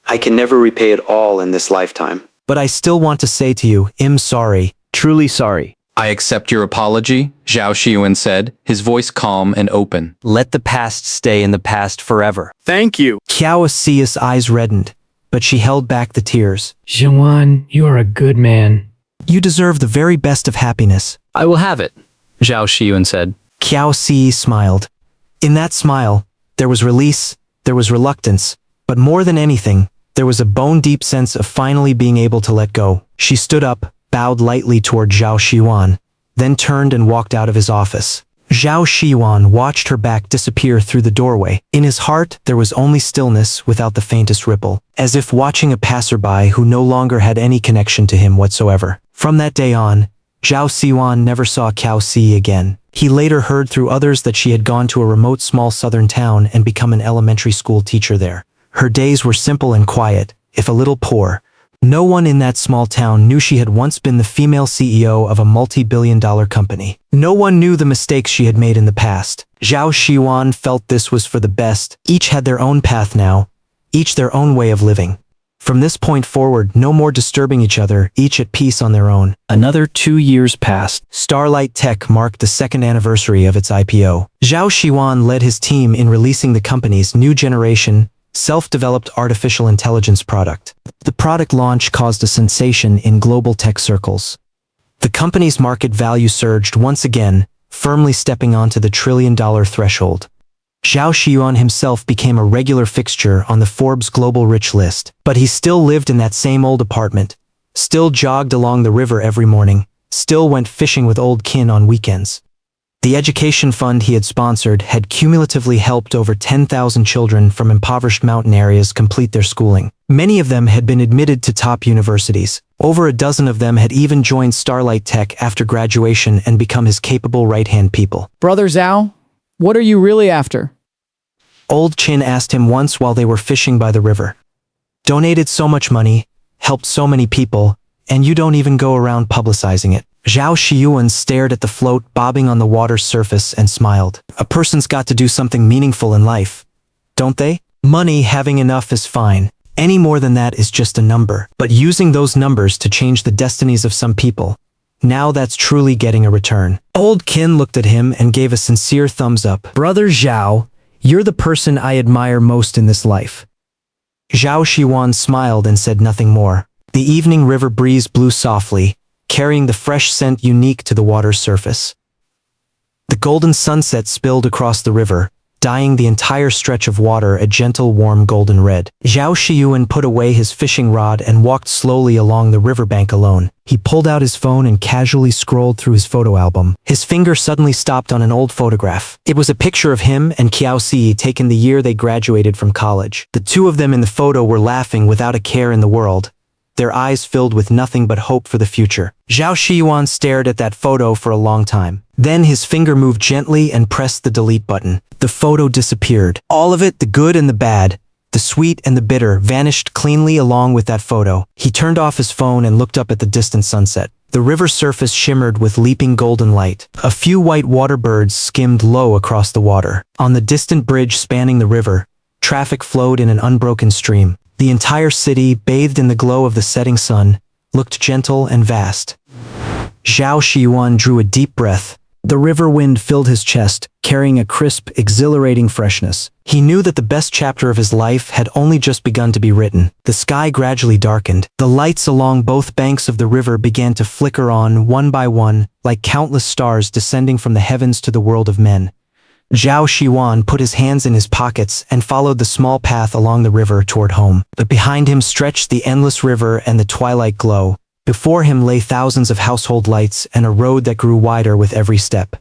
I can never repay it all in this lifetime. But I still want to say to you, I'm sorry. Truly sorry. I accept your apology, Zhao Xiyuan said, his voice calm and open. Let the past stay in the past forever." Thank you. Qiao Siyi's eyes reddened, but she held back the tears. Xiyuan, you are a good man. "You deserve the very best of happiness." "I will have it," Zhao Xiyuan said. Qiao Siyi smiled. In that smile, there was release, there was reluctance, but more than anything, there was a bone-deep sense of finally being able to let go. She stood up, bowed lightly toward Zhao Xiyuan, then turned and walked out of his office. Zhao Xiyuan watched her back disappear through the doorway. In his heart, there was only stillness without the faintest ripple, as if watching a passerby who no longer had any connection to him whatsoever. From that day on, Zhao Xiyuan never saw Qiao Siyi again. He later heard through others that she had gone to a remote small southern town and become an elementary school teacher there. Her days were simple and quiet, if a little poor. No one in that small town knew she had once been the female CEO of a multi-billion-dollar company. No one knew the mistakes she had made in the past. Zhao Xiyuan felt this was for the best. Each had their own path now, each their own way of living. From this point forward, no more disturbing each other, each at peace on their own. Another 2 years passed. Starlight Tech marked the second anniversary of its IPO. Zhao Xiyuan led his team in releasing the company's new generation, self-developed artificial intelligence product. The product launch caused a sensation in global tech circles. The company's market value surged once again, firmly stepping onto the trillion-dollar threshold. Zhao Xiyuan himself became a regular fixture on the Forbes Global Rich list, but he still lived in that same old apartment, still jogged along the river every morning, still went fishing with Old Kin on weekends. The education fund he had sponsored had cumulatively helped over 10,000 children from impoverished mountain areas complete their schooling. Many of them had been admitted to top universities. Over a dozen of them had even joined Starlight Tech after graduation and become his capable right-hand people. "Brother Zhao, what are you really after?" Old Chin asked him once while they were fishing by the river. "Donated so much money, helped so many people, and you don't even go around publicizing it." Zhao Xiyuan stared at the float bobbing on the water's surface and smiled. "A person's got to do something meaningful in life, don't they? Money, having enough is fine. Any more than that is just a number. But using those numbers to change the destinies of some people, Now that's truly getting a return. Old Qin looked at him and gave a sincere thumbs up. Brother Zhao, you're the person I admire most in this life. Zhao Xiyuan smiled and said nothing more. The evening river breeze blew softly, carrying the fresh scent unique to the water's surface. The golden sunset spilled across the river, dyeing the entire stretch of water a gentle, warm golden red. Zhao Xiyuan put away his fishing rod and walked slowly along the riverbank alone. He pulled out his phone and casually scrolled through his photo album. His finger suddenly stopped on an old photograph. It was a picture of him and Qiao Siyi taken the year they graduated from college. The two of them in the photo were laughing without a care in the world, their eyes filled with nothing but hope for the future. Zhao Xiyuan stared at that photo for a long time. Then his finger moved gently and pressed the delete button. The photo disappeared. All of it, the good and the bad, the sweet and the bitter, vanished cleanly along with that photo. He turned off his phone and looked up at the distant sunset. The river's surface shimmered with leaping golden light. A few white water birds skimmed low across the water. On the distant bridge spanning the river, traffic flowed in an unbroken stream. The entire city, bathed in the glow of the setting sun, looked gentle and vast. Zhao Xiyuan drew a deep breath. The river wind filled his chest, carrying a crisp, exhilarating freshness. He knew that the best chapter of his life had only just begun to be written. The sky gradually darkened. The lights along both banks of the river began to flicker on, one by one, like countless stars descending from the heavens to the world of men. Zhao Xiyuan put his hands in his pockets and followed the small path along the river toward home. But behind him stretched the endless river and the twilight glow. Before him lay thousands of household lights and a road that grew wider with every step.